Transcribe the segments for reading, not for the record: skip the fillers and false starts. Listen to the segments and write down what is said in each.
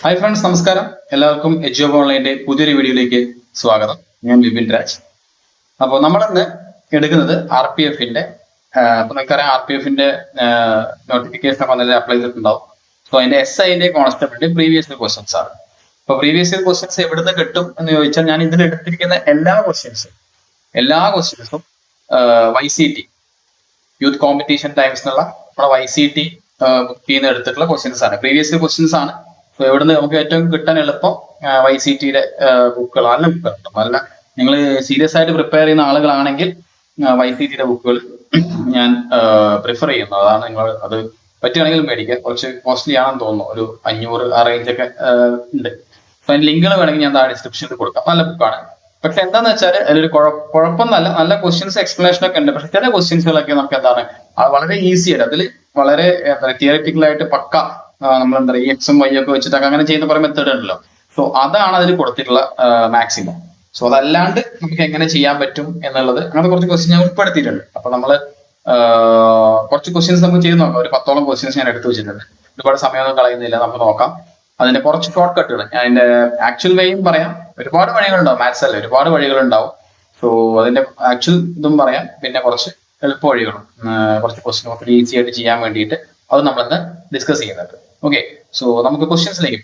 Hi friends, നമസ്കാരം. എല്ലാവർക്കും എജ്ജോബ് ഓൺലൈൻ്റെ പുതിയൊരു വീഡിയോയിലേക്ക് സ്വാഗതം. ഞാൻ വിപിൻ രാജ്. അപ്പോൾ നമ്മളിന്ന് എടുക്കുന്നത് RPF-ന്റെ അപ്പോൾ നിങ്ങൾക്കറിയാം RPF-ന്റെ നോട്ടിഫിക്കേഷൻ ഒക്കെ വന്നതിൽ അപ്ലൈ ചെയ്തിട്ടുണ്ടാവും. സോ അതിന്റെ SIന്റെ കോൺസ്റ്റബിളിന്റെ പ്രീവിയസ് ഇയർ ക്വസ്റ്റ്യൻസ് ആണ്. അപ്പോൾ പ്രീവിയസ് ഇയർ ക്വസ്റ്റ്യൻസ് എവിടുന്ന് കിട്ടും എന്ന് ചോദിച്ചാൽ, ഞാൻ ഇതിൽ എടുത്തിരിക്കുന്ന എല്ലാ ക്വസ്റ്റ്യൻസും YCT യൂത്ത് കോമ്പറ്റീഷൻ ടൈംസ് എന്നുള്ള നമ്മുടെ YCT ബുക്ക് ചെയ്യുന്ന എടുത്തിട്ടുള്ള ക്വസ്റ്റ്യൻസ് ആണ്. പ്രീവിയസ് ഇയർ ക്വസ്റ്റ്യൻസ് ആണ്. സോ ഇവിടുന്ന് നമുക്ക് ഏറ്റവും കിട്ടാൻ എളുപ്പം YCTയുടെ ബുക്കുകൾ, നല്ല ബുക്കുകൾ കിട്ടും. അല്ല, നിങ്ങൾ സീരിയസ് ആയിട്ട് പ്രിപ്പയർ ചെയ്യുന്ന ആളുകളാണെങ്കിൽ YCTയുടെ ബുക്കുകൾ ഞാൻ പ്രിഫർ ചെയ്യുന്നു. അതാണ് നിങ്ങൾ അത് പറ്റുകയാണെങ്കിൽ മേടിക്കുക. കുറച്ച് കോസ്റ്റ്ലി ആണെന്ന് തോന്നുന്നു, ഒരു 500 ആ റേഞ്ചൊക്കെ ഉണ്ട്. സോ അതിന്റെ ലിങ്കുകൾ വേണമെങ്കിൽ ഞാൻ താഴെ ഡിസ്ക്രിപ്ഷനിൽ കൊടുക്കാം. നല്ല ബുക്കാണ്. പക്ഷെ എന്താന്ന് വെച്ചാൽ അതിലൊരു കുഴപ്പമൊന്നല്ല, നല്ല ക്വസ്റ്റ്യൻസ് എക്സ്പ്ലനേഷൻ ഒക്കെ ഉണ്ട്. പക്ഷെ ചില ക്വസ്റ്റ്യൻസുകളൊക്കെ നമുക്ക് എന്താണ് വളരെ ഈസി ആയിട്ട്, അതിൽ വളരെ തിയററ്റിക്കൽ ആയിട്ട് പക്ക നമ്മൾ എന്താ പറയുക, X ഉം Y ഒക്കെ വെച്ചിട്ടൊക്കെ അങ്ങനെ ചെയ്യുന്ന കുറെ മെത്തേഡ് ഉണ്ടല്ലോ. സോ അതാണ് അതിൽ കൊടുത്തിട്ടുള്ള മാക്സിമം. സോ അതല്ലാണ്ട് നമുക്ക് എങ്ങനെ ചെയ്യാൻ പറ്റും എന്നുള്ളത്, അങ്ങനത്തെ കുറച്ച് ക്വസ്റ്റ്യൻ ഞാൻ ഉൾപ്പെടുത്തിയിട്ടുണ്ട്. അപ്പൊ നമ്മള് കുറച്ച് ക്വസ്റ്റ്യൻസ് നമുക്ക് ചെയ്ത് നോക്കാം. ഒരു 10ഓളം ക്വസ്റ്റ്യൻസ് ഞാൻ എടുത്തു വെച്ചിട്ടുണ്ട്. ഒരുപാട് സമയമൊന്നും കളയുന്നില്ല, നമുക്ക് നോക്കാം. അതിന്റെ കുറച്ച് ഷോർട്ട് കട്ടുകൾ ഞാൻ അതിന്റെ ആക്ച്വൽ വേയും പറയാം. ഒരുപാട് വഴികളുണ്ടാവും, മാത്സ് അല്ലേ, ഒരുപാട് വഴികളുണ്ടാവും. സോ അതിന്റെ ആക്ച്വൽ ഇതും പറയാം, പിന്നെ കുറച്ച് എളുപ്പ വഴികളും, കുറച്ച് ക്വസ്റ്റ്യൻ കുറച്ച് ഈസി ആയിട്ട് ചെയ്യാൻ വേണ്ടിയിട്ട് അത് നമ്മളിന്ന് ഡിസ്കസ് ചെയ്യുന്നുണ്ട്. ഓക്കെ, സോ നമുക്ക് ക്വസ്റ്റ്യൻസിലേക്ക്.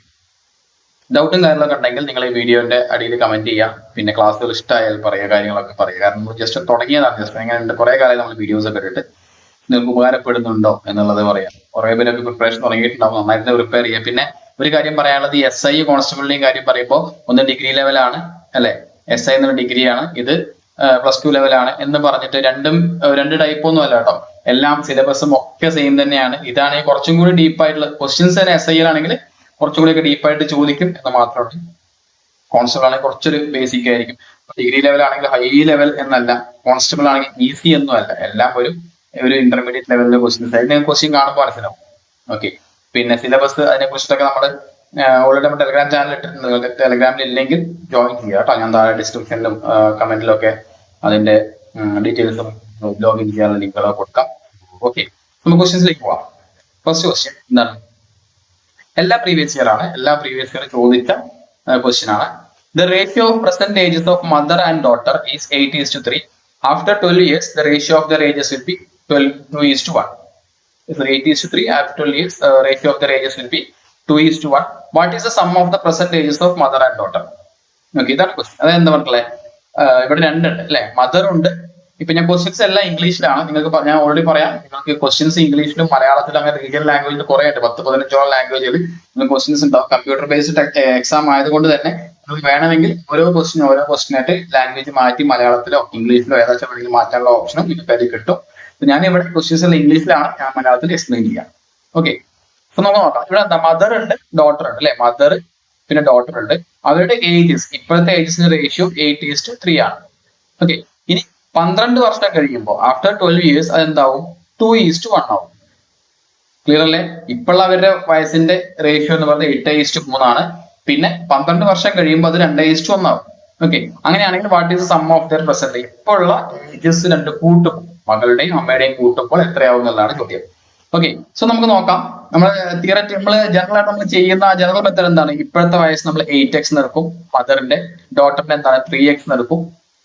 ഡൗട്ടും കാര്യങ്ങളൊക്കെ ഉണ്ടെങ്കിൽ നിങ്ങൾ ഈ വീഡിയോന്റെ അടിയിൽ കമന്റ് ചെയ്യാം. പിന്നെ ക്ലാസ്സുകൾ ഇഷ്ടമായാൽ പറയുക, കാര്യങ്ങളൊക്കെ പറയുക. കാരണം നമ്മൾ ജസ്റ്റ് തുടങ്ങിയതാണ്, ജസ്റ്റ് എങ്ങനെയുണ്ട്, കുറെ കാലം നമ്മൾ വീഡിയോസ് ഒക്കെ ഇട്ടിട്ട് നിങ്ങൾക്ക് ഉപകാരപ്പെടുന്നുണ്ടോ എന്നുള്ളത് പറയാം. കുറെ പേരൊക്കെ പ്രിപ്പറേഷൻ തുടങ്ങിയിട്ടുണ്ടാവും, നന്നായിട്ട് പ്രിപ്പയർ ചെയ്യുക. പിന്നെ ഒരു കാര്യം പറയാനുള്ളത്, ഈ SI കോൺസ്റ്റബിളിന്റെയും കാര്യം പറയുമ്പോൾ ഒന്ന് ഡിഗ്രി ലെവലാണ് അല്ലെ, SI എന്നുള്ള ഡിഗ്രിയാണ്, ഇത് +2 ലെവലാണ് എന്ന് പറഞ്ഞിട്ട് രണ്ട് ടൈപ്പ് ഒന്നും അല്ല കേട്ടോ. എല്ലാം സിലബസും ഒക്കെ സെയിം തന്നെയാണ്. ഇതാണ് കുറച്ചും കൂടി ഡീപ്പായിട്ടുള്ള ക്വസ്റ്റ്യൻസ് തന്നെ. SI ആണെങ്കിൽ കുറച്ചും കൂടി ഒക്കെ ഡീപ്പായിട്ട് ചോദിക്കും എന്ന് മാത്രമാണ്. കോൺസ്റ്റബിൾ ആണെങ്കിൽ കുറച്ചൊരു ബേസിക് ആയിരിക്കും. ഡിഗ്രി ലെവൽ ആണെങ്കിൽ ഹൈ ലെവൽ എന്നല്ല, കോൺസ്റ്റബിൾ ആണെങ്കിൽ ഈസി ഒന്നും അല്ല, എല്ലാം ഒരു ഇന്റർമീഡിയറ്റ് ലെവലിലെ ക്വസ്റ്റ്യൻസ്. അതിന് ക്വസ്റ്റ്യൻ കാണുമ്പോൾ മനസ്സിലാവും. ഓക്കെ, പിന്നെ സിലബസ് അതിനെ കുറിച്ചിട്ടൊക്കെ നമ്മൾ ഓൾറെഡി നമ്മൾ ടെലഗ്രാം ചാനൽ ഇട്ടിട്ടുണ്ട്. നിങ്ങൾക്ക് ടെലഗ്രാമിൽ ഇല്ലെങ്കിൽ ജോയിൻ ചെയ്യുക കേട്ടോ. ഞാൻ താഴെ ഡിസ്ക്രിപ്ഷനിലും കമന്റിലും ഒക്കെ അതിന്റെ ഡീറ്റെയിൽസും ലോഗിൻ ചെയ്യാനുള്ള ലിങ്കുകളൊക്കെ കൊടുക്കാം. ഓക്കെ, നമുക്ക് ക്വസ്റ്റ്യൻസിലേക്ക് പോവാം. ഫസ്റ്റ് ക്വസ്റ്റ്യൻ എന്താണ്? എല്ലാ പ്രീവിയസ് ഇയർ ചോദിച്ച ക്വസ്റ്റ്യൻ ആണ്. The ratio of present ages of mother and daughter is 8:3. After 12 years the ratio of their ages will be 2:1. If 8:3, after 12 years ratio of their ages will be 2:1. What is the sum of the present ages of mother and daughter? Okay, ഇതാണ് question. അതെന്താ പറഞ്ഞേ, ഇവിടെ രണ്ടുണ്ട് അല്ലെ, mother ഉണ്ട്. ഇപ്പൊ ഞാൻ questions എല്ലാം ഇംഗ്ലീഷിലാണ്. നിങ്ങൾക്ക് ഞാൻ ഓൾറെഡി പറയാം, നിങ്ങൾക്ക് ക്വസ്റ്റ്യൻസ് ഇംഗ്ലീഷിലും മലയാളത്തിലും അങ്ങനെ റീജിയണൽ ലാംഗ്വേജിൽ കുറെ ഉണ്ട്, 10-15ഓളം ലാംഗ്വേജിൽ നിങ്ങൾക്ക് ക്വസ്റ്റ്യൻസ് ഉണ്ടാവും. കമ്പ്യൂട്ടർ ബേസ്ഡ് എക്സാം ആയതുകൊണ്ട് തന്നെ നിങ്ങൾക്ക് വേണമെങ്കിൽ ഓരോ ക്വസ്റ്റ്യൻ ആയിട്ട് ലാംഗ്വേജ് മാറ്റി മലയാളത്തിലോ ഇംഗ്ലീഷിലോ ഏതാச்சுം വേണമെങ്കിൽ മാറ്റാനുള്ള ഓപ്ഷനും നിങ്ങൾക്ക് അതിൽ കിട്ടും. ഞാൻ ഇവിടെ ക്വസ്റ്റ്യൻസ് എല്ലാം ഇംഗ്ലീഷിലാണ്, ഞാൻ മലയാളത്തിൽ എക്സ്പ്ലെയിൻ ചെയ്യാം. ഓക്കെ, സോ നമുക്ക് നോക്കാം. ഇവിടെ എന്താ, മദർ ഉണ്ട്, ഡോട്ടർ ഉണ്ട് അല്ലെ. മദർ പിന്നെ ഡോട്ടർ ഉണ്ട്. അവരുടെ ഏജസ്, ഇപ്പോഴത്തെ ഏജസിന്റെ റേഷ്യോ 8:3 ആണ്. ഓക്കെ, ഇനി 12 വർഷം കഴിയുമ്പോൾ ആഫ്റ്റർ 12 years അതെന്താവും, 2:1 ആവും. ക്ലിയർ അല്ലേ? ഇപ്പോഴുള്ള അവരുടെ വയസ്സിന്റെ റേഷ്യോ എന്ന് പറയുന്നത് 8:3 ആണ്. പിന്നെ 12 വർഷം കഴിയുമ്പോൾ അത് 2:1 ആവും. ഓക്കെ, അങ്ങനെയാണെങ്കിൽ what is sum of their present? ഇപ്പോഴുള്ള ഏജസ് രണ്ട് കൂട്ടുമ്പോൾ, മകളുടെയും അമ്മയുടെയും കൂട്ടുമ്പോൾ എത്രയാവും എന്നുള്ളതാണ് ചോദ്യം. ഓക്കെ, സോ നമുക്ക് നോക്കാം. നമ്മൾ ജനറൽ ആയിട്ട് നമ്മൾ ചെയ്യുന്ന ജനറൽ മെത്തേഡ് എന്താണ്? ഇപ്പോഴത്തെ വയസ്സ് നമ്മൾ 8x എടുക്കും, മദറിന്റെ. ഡോട്ടറിന്റെ എന്താണ്, 3x എടുക്കും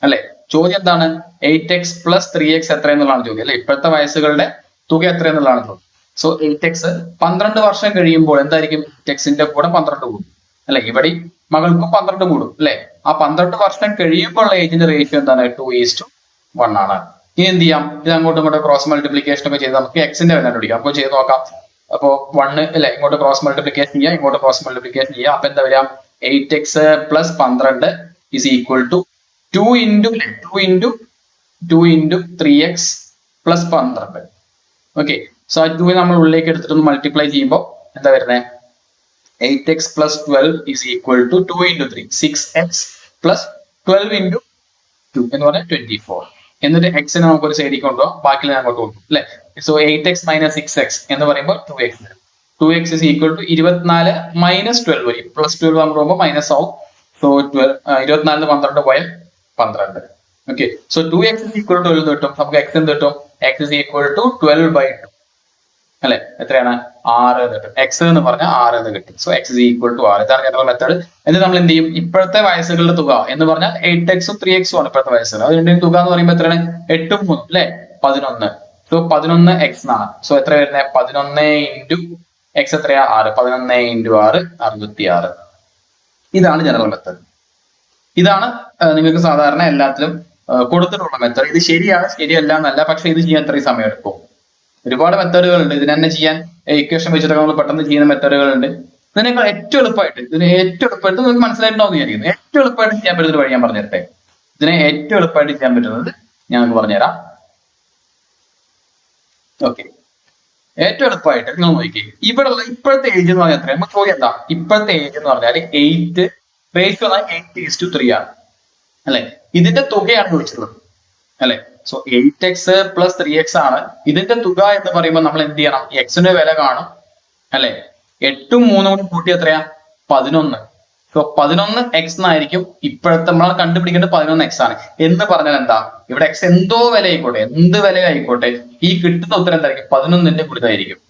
അല്ലെ. ചോദ്യം എന്താണ്, 8x + 3x എത്രയെന്നുള്ളതാണ് ചോദ്യം അല്ലെ. ഇപ്പോഴത്തെ വയസ്സുകളുടെ തുക എത്രയെന്നുള്ളതാണ് ചോദ്യം. സോ 8x 12 വർഷം കഴിയുമ്പോൾ എന്തായിരിക്കും, 8xന്റെ കൂടെ 12 കൂടും അല്ലെ. ഇവിടെ മകൾക്കും 12 കൂടും അല്ലെ. ആ 12 വർഷം കഴിയുമ്പോൾ ഏജിന്റെ റേഷ്യോ എന്താണ്, 2:1 ആണ്. ഇനി എന്ത് ചെയ്യാം, ഇത് അങ്ങോട്ടും ഇങ്ങോട്ട് ക്രോസ് മൾട്ടിപ്ലിക്കേഷൻ ഒക്കെ ചെയ്ത് നമുക്ക് എക്സിന്റെ വില കണ്ടുപിടിക്കാം. അപ്പോൾ ചെയ്ത് നോക്കാം. അപ്പോ 1 അല്ലെ, ഇങ്ങോട്ട് ക്രോസ് മൾട്ടിപ്ലിക്കേഷൻ ചെയ്യാം, ഇങ്ങോട്ട് ക്രോസ് മൾട്ടിപ്ലിക്കേഷൻ ചെയ്യാം. അപ്പൊ എന്താ വരിക, 8x + 12 is equal to 2 into 3x + 12. Okay, so ആ 2 നമ്മൾ ഉള്ളിലേക്ക് എടുത്തിട്ട് മൾട്ടിപ്ലൈ ചെയ്യുമ്പോൾ എന്താ വരുന്നത്, 8x + 12 is equal to 2 into 3, 6x + 12 into 2 എന്ന് പറഞ്ഞാൽ 24. എന്നിട്ട് എക്സിനെ നമുക്ക് ഒരു സൈഡിൽ കൊണ്ടുപോകാം, ബാക്കി ഞാൻ അങ്ങോട്ട് കൊടുക്കും അല്ലെ. സോ 8x - 6x എന്ന് പറയുമ്പോൾ 2x. 2x is equal to 24 - 12 വരും. +12 നമ്മൾ പോകുമ്പോൾ മൈനസ് ആവും. സോ 24 12 പോയാൽ 12. Okay, so 2x is equal to 12 കിട്ടും. നമുക്ക് x എന്ത് കിട്ടും, x is equal to 12/2. അല്ലെ? എത്രയാണ്? 6 എന്ന് കിട്ടും. എക്സ് എന്ന് പറഞ്ഞാൽ 6 എന്ന് കിട്ടും. So x is equal to 6. ഇതാണ് ജനറൽ മെത്തേഡ്. എന്നിട്ട് നമ്മൾ എന്ത് ചെയ്യും? ഇപ്പോഴത്തെ വയസ്സുകളുടെ തുക എന്ന് പറഞ്ഞാൽ 8x ഉം 3x ഉം ആണ് ഇപ്പോഴത്തെ വയസ്സുകൾ. അത് രണ്ടിനും തുക എന്ന് പറയുമ്പോൾ എത്രയാണ്? 8 ഉം 3 അല്ലെ? 11. സോ 11x എന്നാണ്. സോ എത്ര വരുന്നത്? 11 ഇൻറ്റു എക്സ് എത്രയാ? 6. 11 ഇൻറ്റു 6 66. ഇതാണ് ജനറൽ മെത്തേഡ്. ഇതാണ് നിങ്ങൾക്ക് സാധാരണ എല്ലാത്തിലും കൊടുത്തിട്ടുള്ള മെത്തേഡ്. ഇത് ശരിയാണ്, ശരിയല്ല എന്നല്ല, പക്ഷെ ഇത് ചെയ്യാൻ എത്രയും സമയം എടുക്കും? ഒരുപാട് മെത്തേഡുകളുണ്ട് ഇതിന് തന്നെ ചെയ്യാൻ. ഇക്വേഷൻ വെച്ചിട്ടൊക്കെ നമ്മൾ പെട്ടെന്ന് ചെയ്യുന്ന മെത്തേഡുകളുണ്ട്. ഇതിനേക്കാൾ ഏറ്റവും എളുപ്പമായിട്ട് നിങ്ങൾക്ക് മനസ്സിലായിട്ടുണ്ടാവും വിചാരിക്കുന്നു. ഏറ്റവും എളുപ്പമായിട്ട് ചെയ്യാൻ പറ്റുന്ന ഒരു വഴി ഞാൻ പറഞ്ഞുതരട്ടെ. ഇതിനെ ഏറ്റവും എളുപ്പമായിട്ട് ചെയ്യാൻ പറ്റുന്നത് ഞാൻ നിങ്ങൾക്ക് പറഞ്ഞുതരാം. ഓക്കെ, ഏറ്റവും എളുപ്പമായിട്ട് നിങ്ങൾ നോക്കി, ഇപ്പോഴത്തെ ഏജ് എന്ന് പറഞ്ഞാൽ എത്രയാണ്? നമുക്ക് ചോദ്യം എന്താ? ഇപ്പോഴത്തെ ഏജ് എന്ന് പറഞ്ഞാൽ 8 റേഷ്യോ 8:3 ആണ് അല്ലെ? ഇതിന്റെ തുകയാണ് ചോദിച്ചിട്ടുള്ളത് അല്ലെ? സോ 8x പ്ലസ് 3x ആണ് ഇതിന്റെ തുക എന്ന് പറയുമ്പോൾ നമ്മൾ എന്ത് ചെയ്യണം? എക്സിന്റെ വില കാണും അല്ലെ? 8ഉം 3ഉം കൂടി കൂട്ടി എത്രയാ? 11. സോ 11x എന്നായിരിക്കും ഇപ്പോഴത്തെ നമ്മൾ കണ്ടുപിടിക്കേണ്ടത്. 11x ആണ് എന്ന് പറഞ്ഞാൽ എന്താ? ഇവിടെ x എന്തോ വില ആയിക്കോട്ടെ, എന്ത് വില ആയിക്കോട്ടെ, ഈ കിട്ടുന്ന ഉത്തരം എന്തായിരിക്കും? 11ന്റെ ഗുണിതമായിരിക്കും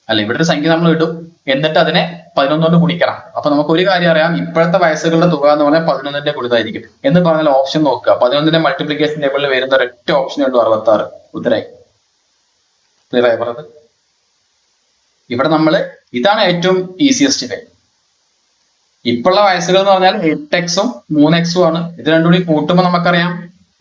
അല്ലെ? ഇവിടെ ഒരു സംഖ്യ നമ്മൾ ഇടും, എന്നിട്ട് അതിനെ 11 കൊണ്ട് ഗുണിക്കണം. അപ്പൊ നമുക്ക് ഒരു കാര്യം അറിയാം, ഇപ്പോഴത്തെ വയസ്സുകളുടെ തുക എന്ന് പറഞ്ഞാൽ 11ന്റെ ഗുണിതമായിരിക്കും എന്ന് പറഞ്ഞാൽ ഓപ്ഷൻ നോക്കുക. 11ന്റെ മൾട്ടിപ്ലിക്കേഷൻ ടേബിളിൽ വരുന്ന ഒരൊറ്റ ഓപ്ഷൻ ഉള്ളൂ 66. ഉത്തരായി. ക്ലിയർ ആയി പറഞ്ഞത്? ഇവിടെ നമ്മൾ ഇതാണ് ഏറ്റവും ഈസിയസ്റ്റ് വേ. ഇപ്പോഴുള്ള വയസ്സുകൾ എന്ന് പറഞ്ഞാൽ 8x ഉം 3x ഉം ആണ്. ഇത് രണ്ടും കൂടി കൂട്ടുമ്പോൾ നമുക്കറിയാം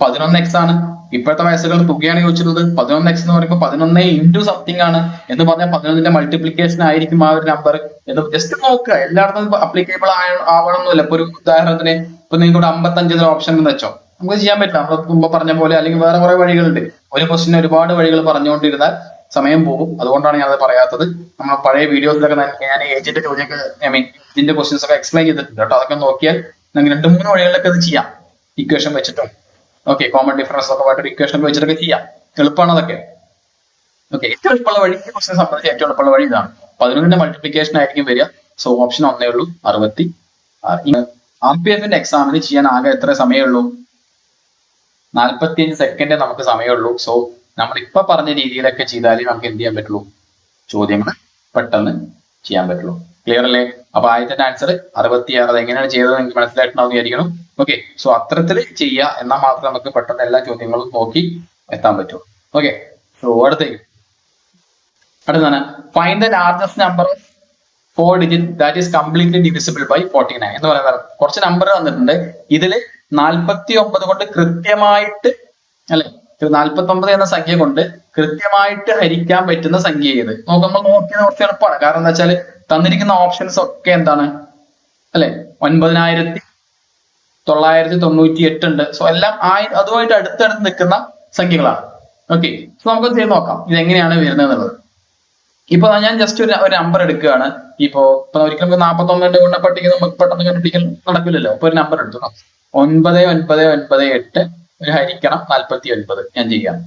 11x ആണ്. ഇപ്പോഴത്തെ വയസ്സുകളുടെ തുകയാണ് ചോദിച്ചിട്ടുള്ളത്. 11x എന്ന് പറയുമ്പോൾ 11 ഇൻറ്റു സംതിങ് ആണ് എന്ന് പറഞ്ഞാൽ 11ന്റെ മൾട്ടിപ്ലിക്കേഷൻ ആയിരിക്കും ആ ഒരു നമ്പർ എന്ന് ജസ്റ്റ് നോക്കുക. എല്ലായിടത്തും അപ്ലിക്കേബിൾ ആവണമെന്നില്ല. ഇപ്പൊ ഒരു ഉദാഹരണത്തിന് ഇപ്പൊ നിങ്ങൾക്ക് 55 ഓപ്ഷൻ എന്ന് വെച്ചോ, നമുക്ക് ചെയ്യാൻ പറ്റില്ല. നമ്മൾ മുമ്പ് പറഞ്ഞ പോലെ, അല്ലെങ്കിൽ വേറെ കുറെ വഴികളുണ്ട്. ഒരു ക്വസ്റ്റിന് ഒരുപാട് വഴികൾ പറഞ്ഞുകൊണ്ടിരുന്നാൽ സമയം പോകും. അതുകൊണ്ടാണ് ഞാനത് പറയാത്തത്. നമ്മൾ പഴയ വീഡിയോസിലൊക്കെ ഞാൻ ഏജിന്റെ ചോദ്യമൊക്കെ ഇതിന്റെ ക്വസ്റ്റ്യൻസ് ഒക്കെ എക്സ്പ്ലെയിൻ ചെയ്തിട്ടുണ്ട് കേട്ടോ. അതൊക്കെ നോക്കിയാൽ നിങ്ങൾക്ക് 2-3 വഴികളിലൊക്കെ അത് ചെയ്യാം. ഇക്വേഷൻ വെച്ചിട്ടും ഓക്കെ, കോമൺ ഡിഫറൻസ് ഒക്കെ ആയിട്ട് ഇക്വേഷൻ വെച്ചിട്ടൊക്കെ ചെയ്യാം. എളുപ്പമാണ് അതൊക്കെ. ഓക്കെ, ഏറ്റവും എളുപ്പമുള്ള വഴി, ഈ ക്വസ്റ്റിനെ സംബന്ധിച്ച് ഏറ്റവും എളുപ്പമുള്ള വഴി ഇതാണ്. 11ന്റെ മൾട്ടിപ്ലിക്കേഷൻ ആയിരിക്കും വരിക. സോ ഓപ്ഷൻ ഒന്നേ ഉള്ളൂ, 66. RPF-ന്റെ എക്സാമിന് ചെയ്യാൻ ആകെ എത്ര സമയമുള്ളൂ? 45 സെക്കൻഡ് നമുക്ക് സമയമുള്ളൂ. സോ നമ്മൾ ഇപ്പൊ പറഞ്ഞ രീതിയിലൊക്കെ ചെയ്താലേ നമുക്ക് എന്ത് ചെയ്യാൻ പറ്റുള്ളൂ? ചോദ്യങ്ങൾ പെട്ടെന്ന് ചെയ്യാൻ പറ്റുള്ളൂ. ക്ലിയർ അല്ലേ? അപ്പൊ ആദ്യത്തെ ആൻസർ 66. അത് എങ്ങനെയാണ് ചെയ്തത് എനിക്ക് മനസ്സിലായിട്ടുണ്ടാവും വിചാരിക്കണം. ഓക്കെ, സോ അത്തരത്തിൽ ചെയ്യുക എന്നാൽ മാത്രമേ നമുക്ക് പെട്ടെന്ന് എല്ലാ ചോദ്യങ്ങളും നോക്കി എത്താൻ പറ്റൂ. ഓക്കെ, സോ അടുത്താണ് find the largest number of 4 digit that is completely divisible by 49 എന്ന് പറയുന്നത്. കുറച്ച് നമ്പർ തന്നിട്ടുണ്ട്. ഇതില് 49 കൊണ്ട് കൃത്യമായിട്ട് അല്ലെ, 49 എന്ന സംഖ്യ കൊണ്ട് കൃത്യമായിട്ട് ഹരിക്കാൻ പറ്റുന്ന സംഖ്യ ഏത്? നമ്മൾ നോക്കിയത് കുറച്ച് എളുപ്പമാണ്. കാരണം എന്താ വെച്ചാൽ തന്നിരിക്കുന്ന ഓപ്ഷൻസ് ഒക്കെ എന്താണ് അല്ലെ? 9998 ഉണ്ട്. സോ എല്ലാം അതുമായിട്ട് അടുത്തടുത്ത് നിൽക്കുന്ന സംഖ്യകളാണ്. ഓക്കെ, സോ നമുക്ക് ചെയ്ത് നോക്കാം ഇത് എങ്ങനെയാണ് വരുന്നത് എന്നുള്ളത്. ഇപ്പൊ ഞാൻ ജസ്റ്റ് ഒരു നമ്പർ എടുക്കുകയാണ്. ഇപ്പൊ ഒരിക്കലും 49ന്റെ ഗുണപട്ടിക നമുക്ക് പെട്ടെന്ന് കണ്ടുപിടിക്കാൻ നടക്കില്ലല്ലോ. അപ്പൊ ഒരു നമ്പർ എടുത്തു, 9998 ഹരിക്കണം 49 ഞാൻ ചെയ്യാം.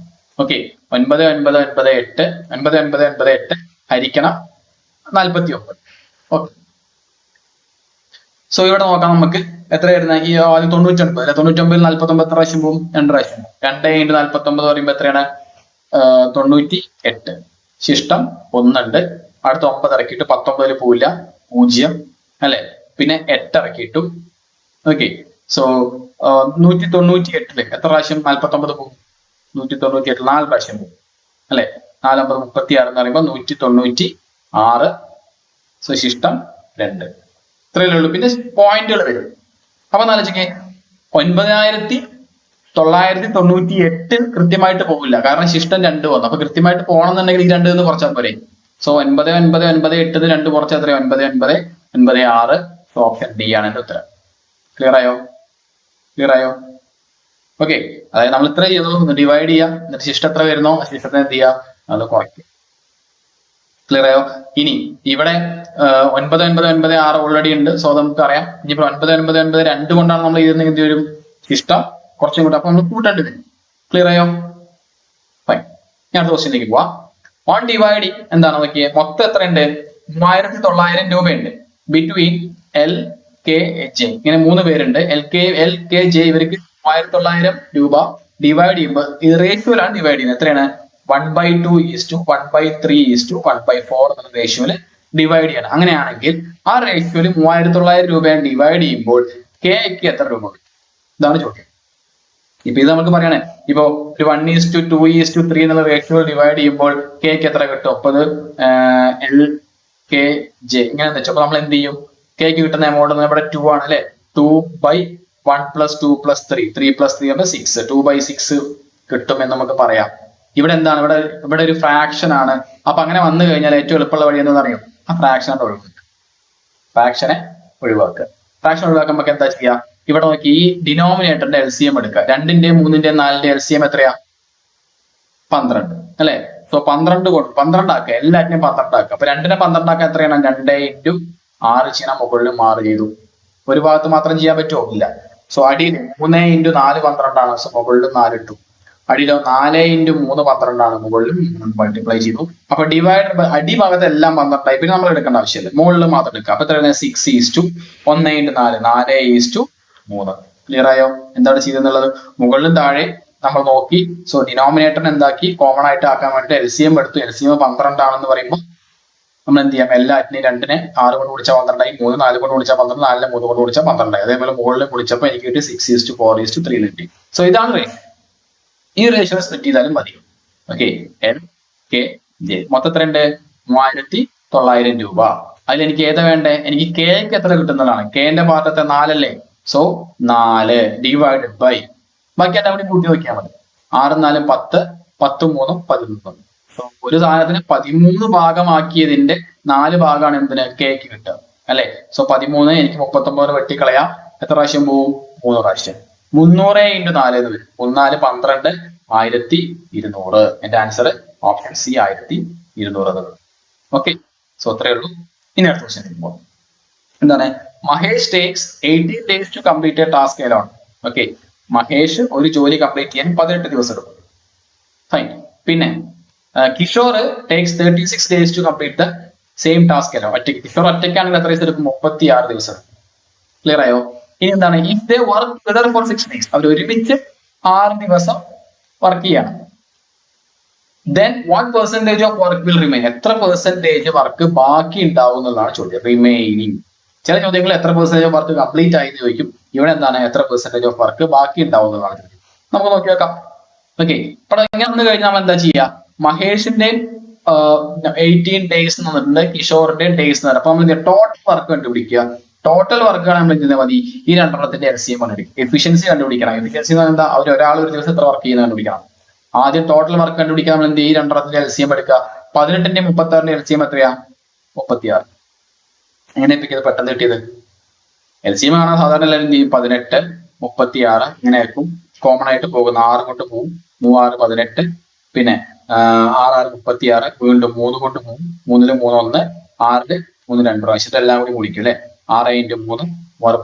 ഓക്കെ, 9998 ഹരിക്കണം 49. ഓക്കെ, സോ ഇവിടെ നോക്കാം നമുക്ക് എത്ര വരുന്ന ഈ 99 അല്ലെ? 99 49 പ്രാവശ്യം പോകും? 2 പ്രാവശ്യം. 2 × 49 പറയുമ്പോൾ എത്രയാണ്? 98. ശിഷ്ടം 1 ഉണ്ട്. അടുത്ത 9 ഇറക്കിയിട്ട് 19 പോവില്ല, 0 അല്ലെ? പിന്നെ 8 ഇറക്കിയിട്ടു. ഓക്കെ, സോ 198 എത്ര പ്രാവശ്യം 49 പോകും? 198 4 പ്രാവശ്യം പോകും അല്ലെ? 4 9 36 എന്ന് പറയുമ്പോൾ 196. സോ ശിഷ്ടം 2. ഇത്രയല്ലേ ഉള്ളൂ. പിന്നെ പോയിന്റുകൾ വരും. അപ്പൊ എന്നാലോചിക്കേ, 9998 കൃത്യമായിട്ട് പോകില്ല, കാരണം ശിഷ്ടം 2 വന്നു. അപ്പൊ കൃത്യമായിട്ട് പോകണമെന്നുണ്ടെങ്കിൽ ഈ 2 കുറച്ചാൽ പോരെ. സോ 9998 2 കുറച്ച് എത്രയോ? 9996. സോ ഓപ്ഷൻ ഡി ആണ് എന്റെ ഉത്തരം. ക്ലിയർ ആയോ? ഓക്കെ, അതായത് നമ്മൾ ഇത്ര ചെയ്യുന്നു, ഡിവൈഡ് ചെയ്യുക, എന്നിട്ട് ശിഷ്ടം എത്ര വരുന്നോ ആ ശിഷ്ടത്തിന് എന്ത് ചെയ്യുക? അത് കുറയ്ക്കുക. ക്ലിയർ ആയോ? ഇനി ഇവിടെ 9996 ഓൾറെഡി ഉണ്ട്. സോ നമുക്ക് അറിയാം. ഇനിയിപ്പോ 9992 കൊണ്ടാണ് നമ്മൾ ചെയ്തിരുന്നെങ്കിൽ എന്ത് വരും? ശിഷ്ടം കുറച്ചും കൂടെ, അപ്പൊ നമ്മൾ കൂട്ടേണ്ടി വരും. ക്ലിയർ ആയോ? ഫൈൻ. ഞാൻ അടുത്ത ക്വസ്റ്റ്യനിലേക്ക് പോവാം. 1 ഡിവൈഡ് എന്താണ് നോക്കിയേ, മൊത്തം എത്ര ഉണ്ട്? 3900 രൂപയുണ്ട് ബിറ്റ്വീൻ എൽ കെ ജെ. ഇങ്ങനെ 3 പേരുണ്ട്. എൽ കെ ജെ ഇവർക്ക് 3900 രൂപ ഡിവൈഡ് ചെയ്യുമ്പോൾ ഇത് റേഷ്യോയിലാണ് ഡിവൈഡ് ചെയ്യുന്നത്. എത്രയാണ്? 1/2:1/3:1/4 എന്ന റേഷ്യോയില് ഡിവൈഡ് ചെയ്യണം. അങ്ങനെയാണെങ്കിൽ ആ റേഷ്യോയിൽ 3900 രൂപയെ ഡിവൈഡ് ചെയ്യുമ്പോൾ കെക്ക് എത്ര രൂപ കിട്ടും? ഇതാണ് ചോദ്യം. ഇപ്പൊ ഇത് നമുക്ക് പറയണേ, ഇപ്പൊ ഒരു 1:2:3 എന്നുള്ള റേഷ്യോ ഡിവൈഡ് ചെയ്യുമ്പോൾ കെക്ക് എത്ര കിട്ടും? അപ്പൊ അത് LKJ ഇങ്ങനെ വെച്ചു. അപ്പൊ നമ്മൾ എന്ത് ചെയ്യും? കെക്ക് കിട്ടുന്ന എമൗണ്ട് ഇവിടെ 2 ആണ് അല്ലെ. 2/1 + 2 + 3 3 + 3 ആണ് 6 2/6 കിട്ടും എന്ന് നമുക്ക് പറയാം. ഇവിടെ എന്താണ്? ഇവിടെ ഒരു ഫ്രാക്ഷൻ ആണ്. അപ്പൊ അങ്ങനെ വന്നു കഴിഞ്ഞാൽ ഏറ്റവും എളുപ്പമുള്ള വഴി എന്താണെന്ന് അറിയാം? ആ ഫ്രാക്ഷനെ ഒഴിവാക്കുക. ഫ്രാക്ഷൻ ഒഴിവാക്കാൻ നമുക്ക് എന്താ ചെയ്യാ? ഇവിടെ നോക്കി ഈ ഡിനോമിനേറ്ററിന്റെ LCM എടുക്കുക. 2ന്റെയും 3ന്റെയും 4ന്റെയും LCM എത്രയാ? 12 അല്ലെ. സോ 12 ആക്കുക. എല്ലാറ്റിനെയും 12 ആക്കുക. അപ്പൊ 2നെ 12 ആക്കാൻ എത്രയാണ്? 2 × 6 ചെയ്യണം. മുകളിലും 6 ചെയ്തു. ഒരു ഭാഗത്ത് മാത്രം ചെയ്യാൻ പറ്റുമോ? ഇല്ല. സോ അടിയിൽ 3 × 4 12 ആണ്. സോ മുകളിലും 4 ഇട്ടു. അടിയിലോ 4 × 3 12 ആണ്. മുകളിലും മൾട്ടിപ്ലൈ ചെയ്തു. അപ്പൊ ഡിവൈഡ് അടിഭാഗത്ത് എല്ലാം 12 ആയി. പിന്നെ നമ്മൾ എടുക്കേണ്ട ആവശ്യമില്ല, മുകളിൽ മാത്രം എടുക്കുക. അപ്പൊ എത്രയാണ്? 6:1 × 4 4:3. ക്ലിയർ ആയോ? എന്താണ് ചെയ്തെന്നുള്ളത്? മുകളിലും താഴെ നമ്മൾ നോക്കി. സോ ഡിനോമിനേറ്ററിന് എന്താക്കി? കോമൺ ആയിട്ട് ആക്കാൻ വേണ്ടി LCM എടുത്തു. LCM 12 ആണെന്ന് പറയുമ്പോൾ നമ്മൾ എന്ത് ചെയ്യാം? എല്ലാറ്റിനെയും 2നെ 6 കൊണ്ട് ഗുണിച്ചാൽ 12 ആയി, 3 4 കൊണ്ട് ഗുണിച്ചാൽ 12, 4നെ 3 കൊണ്ട് ഗുണിച്ചാൽ 12 ആയി. അതേപോലെ മുകളിൽ ഗുണിച്ചപ്പോൾ എനിക്ക് കിട്ടി 6:4:3 കിട്ടി. സോ ഇതാണ് റേഷ്യോ. ഈ റേഷ്യോ സ്പ്ലിറ്റ് ചെയ്താലും മതി. ഓക്കെ, LKJ മൊത്തം എത്രയുണ്ട്? 3900 രൂപ. അതിൽ എനിക്ക് ഏതാ വേണ്ടേ? എനിക്ക് കെക്ക് എത്ര കിട്ടുന്നതാണ്. കെന്റെ പാർട്ടത്തെ 4 അല്ലേ. സോ 4 ഡിവൈഡഡ് ബൈ ബാക്കി എല്ലാം കൂടി കൂട്ടി നോക്കിയാൽ മതി. 6 × 4 10 10 × 3 13. സോ ഒരു സാധനത്തിന് 13 ഭാഗമാക്കിയതിന്റെ 4 ഭാഗമാണ് എന്തിന്? കെക്ക് കിട്ടുക അല്ലെ. സോ 13 എനിക്ക് 39 വെട്ടിക്കളയാം. എത്ര പ്രാവശ്യം പോവും? 3 പ്രാവശ്യം. 300 × 4 എന്ന് വരും. 1 4 12 1200. എന്റെ answer option C 1200. Okay, so അത്രേ ഉള്ളൂ. ഇനി അടുത്ത ക്വസ്റ്റ്യൻ പോകും. എന്താണ്? Mahesh takes 18 days to complete a task alone. Okay, Mahesh ഒരു ജോലി കംപ്ലീറ്റ് ചെയ്യാൻ 18 ദിവസം എടുക്കും. ഫൈൻ. പിന്നെ Kishore takes 36 days to complete the same task alone. ഒറ്റയ്ക്ക് കിഷോർ ഒറ്റയ്ക്കാണെങ്കിൽ എത്ര ദിവസം എടുക്കും? 36 ദിവസം എടുക്കും. ക്ലിയർ ആയോ? ഇനി എന്താണ്? If they work together for 6 days, അവർ ഒരുമിച്ച് 6 ദിവസം വർക്ക് ചെയ്യണം. then what percentage of work will remain? എത്ര പെർസെന്റേജ് വർക്ക് ബാക്കി ഉണ്ടാവും എന്നുള്ളതാണ് ചോദ്യം. റിമൈനിങ്. ചില ചോദ്യങ്ങൾ എത്ര പെർസെന്റേജ് ഓഫ് വർക്ക് കംപ്ലീറ്റ് ആയി എന്ന് ചോദിക്കും. ഇവിടെ എന്താണ്? എത്ര പെർസെന്റേജ് ഓഫ് വർക്ക് ബാക്കി ഉണ്ടാവും എന്നുള്ളതാണ് ചോദ്യം. നമുക്ക് നോക്കി നോക്കാം. ഓക്കെ, അപ്പോൾ ഇങ്ങനെ വന്നു കഴിഞ്ഞാൽ നമ്മൾ എന്താ ചെയ്യുക? മഹേഷിന്റെ 18 days എന്ന് പറഞ്ഞിട്ടുണ്ട്, കിഷോറിന്റെ ഡേയ്സ് എന്ന് പറഞ്ഞാൽ അപ്പൊ നമ്മൾ ടോട്ടൽ വർക്ക് കണ്ടുപിടിക്കുക. ടോട്ടൽ വർക്കാണ് നമ്മൾ എന്ത് ചെയ്താൽ മതി? ഈ രണ്ടെണ്ണത്തിന്റെ LCM കണ്ടുപിടിക്കും. എഫിഷ്യൻസി കണ്ടുപിടിക്കണം. എഫിഷ്യൻസി എന്ന് പറഞ്ഞാൽ എന്താ? ഒരാൾ ഒരു ദിവസം എത്ര വർക്ക് ചെയ്യുന്നത് കണ്ടുപിടിക്കണം. ആദ്യം ടോട്ടൽ വർക്ക് കണ്ടുപിടിക്കാൻ നമ്മൾ എന്ത് ചെയ്യും? ഈ രണ്ടെണ്ണത്തിന്റെ LCM എടുക്കുക. 18ന്റെയും 36ന്റെയും LCM എത്രയാ? 36. എങ്ങനെ ഇത് പെട്ടെന്ന് കിട്ടിയത്? LCM കാണാൻ സാധാരണ എല്ലാവരും എന്ത് ചെയ്യും? 18 36 ഇങ്ങനെ ആയിരിക്കും. കോമൺ ആയിട്ട് പോകുന്ന 6 കൊണ്ട് പോകും. 3 6 18. പിന്നെ 6 6 36. വീണ്ടും 3 കൊണ്ട് പോകും. 3 3 1 6 3 2 പ്രാവശ്യം എല്ലാം കൂടി കുടിക്കും അല്ലെ. 6 × 3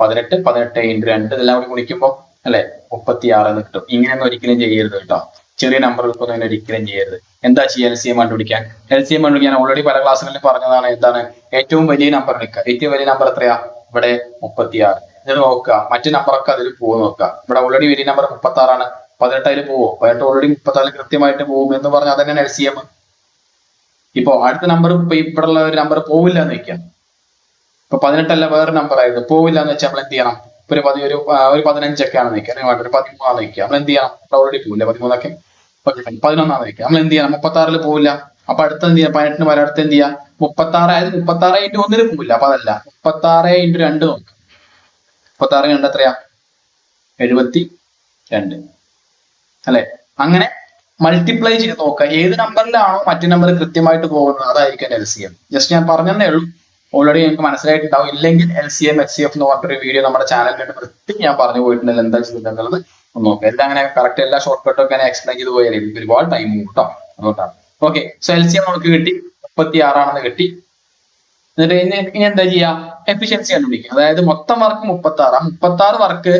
18 18 × 2 ഇതെല്ലാം കൂടി കുടിക്കുമ്പോൾ അല്ലെ 36 എന്ന് കിട്ടും. ഇങ്ങനെയൊന്നും ഒരിക്കലും ചെയ്യരുത് കേട്ടോ. ചെറിയ നമ്പറുകൾക്കൊന്നും അങ്ങനെ ഒരിക്കലും ചെയ്യരുത്. എന്താ ചെയ്യുക? LCM കണ്ടുപിടിക്കാൻ. LCM കണ്ടുപിടിക്കാൻ ഓൾറെഡി പല ക്ലാസ്സുകളിൽ പറഞ്ഞതാണ്. എന്താണ്? ഏറ്റവും വലിയ നമ്പർ എടുക്കുക. ഏറ്റവും വലിയ നമ്പർ എത്രയാ? ഇവിടെ 36. ഇത് നോക്കുക, മറ്റു നമ്പറൊക്കെ അതിൽ പോകും നോക്കുക. ഇവിടെ ഓൾറെഡി വലിയ നമ്പർ 36 ആണ്. 18 അതിൽ പോവോ? 18 ഓൾറെഡി 34 കൃത്യമായിട്ട് പോകും എന്ന് പറഞ്ഞാൽ അത് തന്നെയാണ് LCM. ഇപ്പൊ അടുത്ത നമ്പർ ഇവിടെ ഉള്ള ഒരു നമ്പർ പോവില്ല എന്ന് വെക്കാം. ഇപ്പൊ 18 അല്ല വേറെ നമ്പർ ആയിരുന്നു, പോവില്ല എന്ന് വെച്ചാൽ നമ്മൾ എന്ത് ചെയ്യണം? ഒരു 15 ഒക്കെ ആണെന്ന് വെക്കാം, അല്ലെങ്കിൽ ഒരു 13 ആണെന്ന് വെക്കാം. നമ്മൾ എന്ത് ചെയ്യണം? ഓൾറെഡി പോവില്ല 13 ഒക്കെ. 11 ആണെന്ന് വെക്കാം. നമ്മൾ എന്ത് ചെയ്യണം? 36 പോവില്ല. അപ്പൊ അടുത്ത എന്ത് ചെയ്യാം? 18 വരെ അടുത്ത് എന്ത് ചെയ്യാം? 36 ആയത് 36 × 1 പോവില്ല. അപ്പൊ അതല്ല, 36 × 2 നോക്കാം. 36 × 2 എത്രയാ? 72 അല്ലെ. അങ്ങനെ മൾട്ടിപ്ലൈ ചെയ്ത് നോക്കുക. ഏത് നമ്പറിലാണോ മറ്റു നമ്പർ കൃത്യമായിട്ട് പോകുന്നത് അതായിരിക്കും LCM. ജസ്റ്റ് ഞാൻ പറഞ്ഞതേ ഉള്ളൂ. ഓൾറെഡി നിങ്ങൾക്ക് മനസ്സിലായിട്ടുണ്ടാവും. ഇല്ലെങ്കിൽ LCM HCF എന്ന് പറഞ്ഞൊരു വീഡിയോ നമ്മുടെ ചാനലിൽ കൃത്യം ഞാൻ പറഞ്ഞു പോയിട്ടുണ്ടെങ്കിൽ എന്താ ചെയ്തിട്ടുള്ളത് ഒന്ന് നോക്കുക. എല്ലാം അങ്ങനെ കറക്റ്റ് എല്ലാ ഷോർട്ട് കട്ടൊക്കെ എക്സ്പ്ലെയിൻ ചെയ്ത് പോയാൽ ഒരുപാട് ടൈം പോകും കേട്ടോ. അതുകൊണ്ടാണ്. ഓക്കെ, സോ LCM നമുക്ക് കിട്ടി 36 ആണെന്ന് കിട്ടി. എന്നിട്ട് ഇനി എന്താ ചെയ്യാ? എഫിഷ്യൻസി കണ്ടുപിടിക്കുക. അതായത് മൊത്തം വർക്ക് 36. 36 വർക്ക്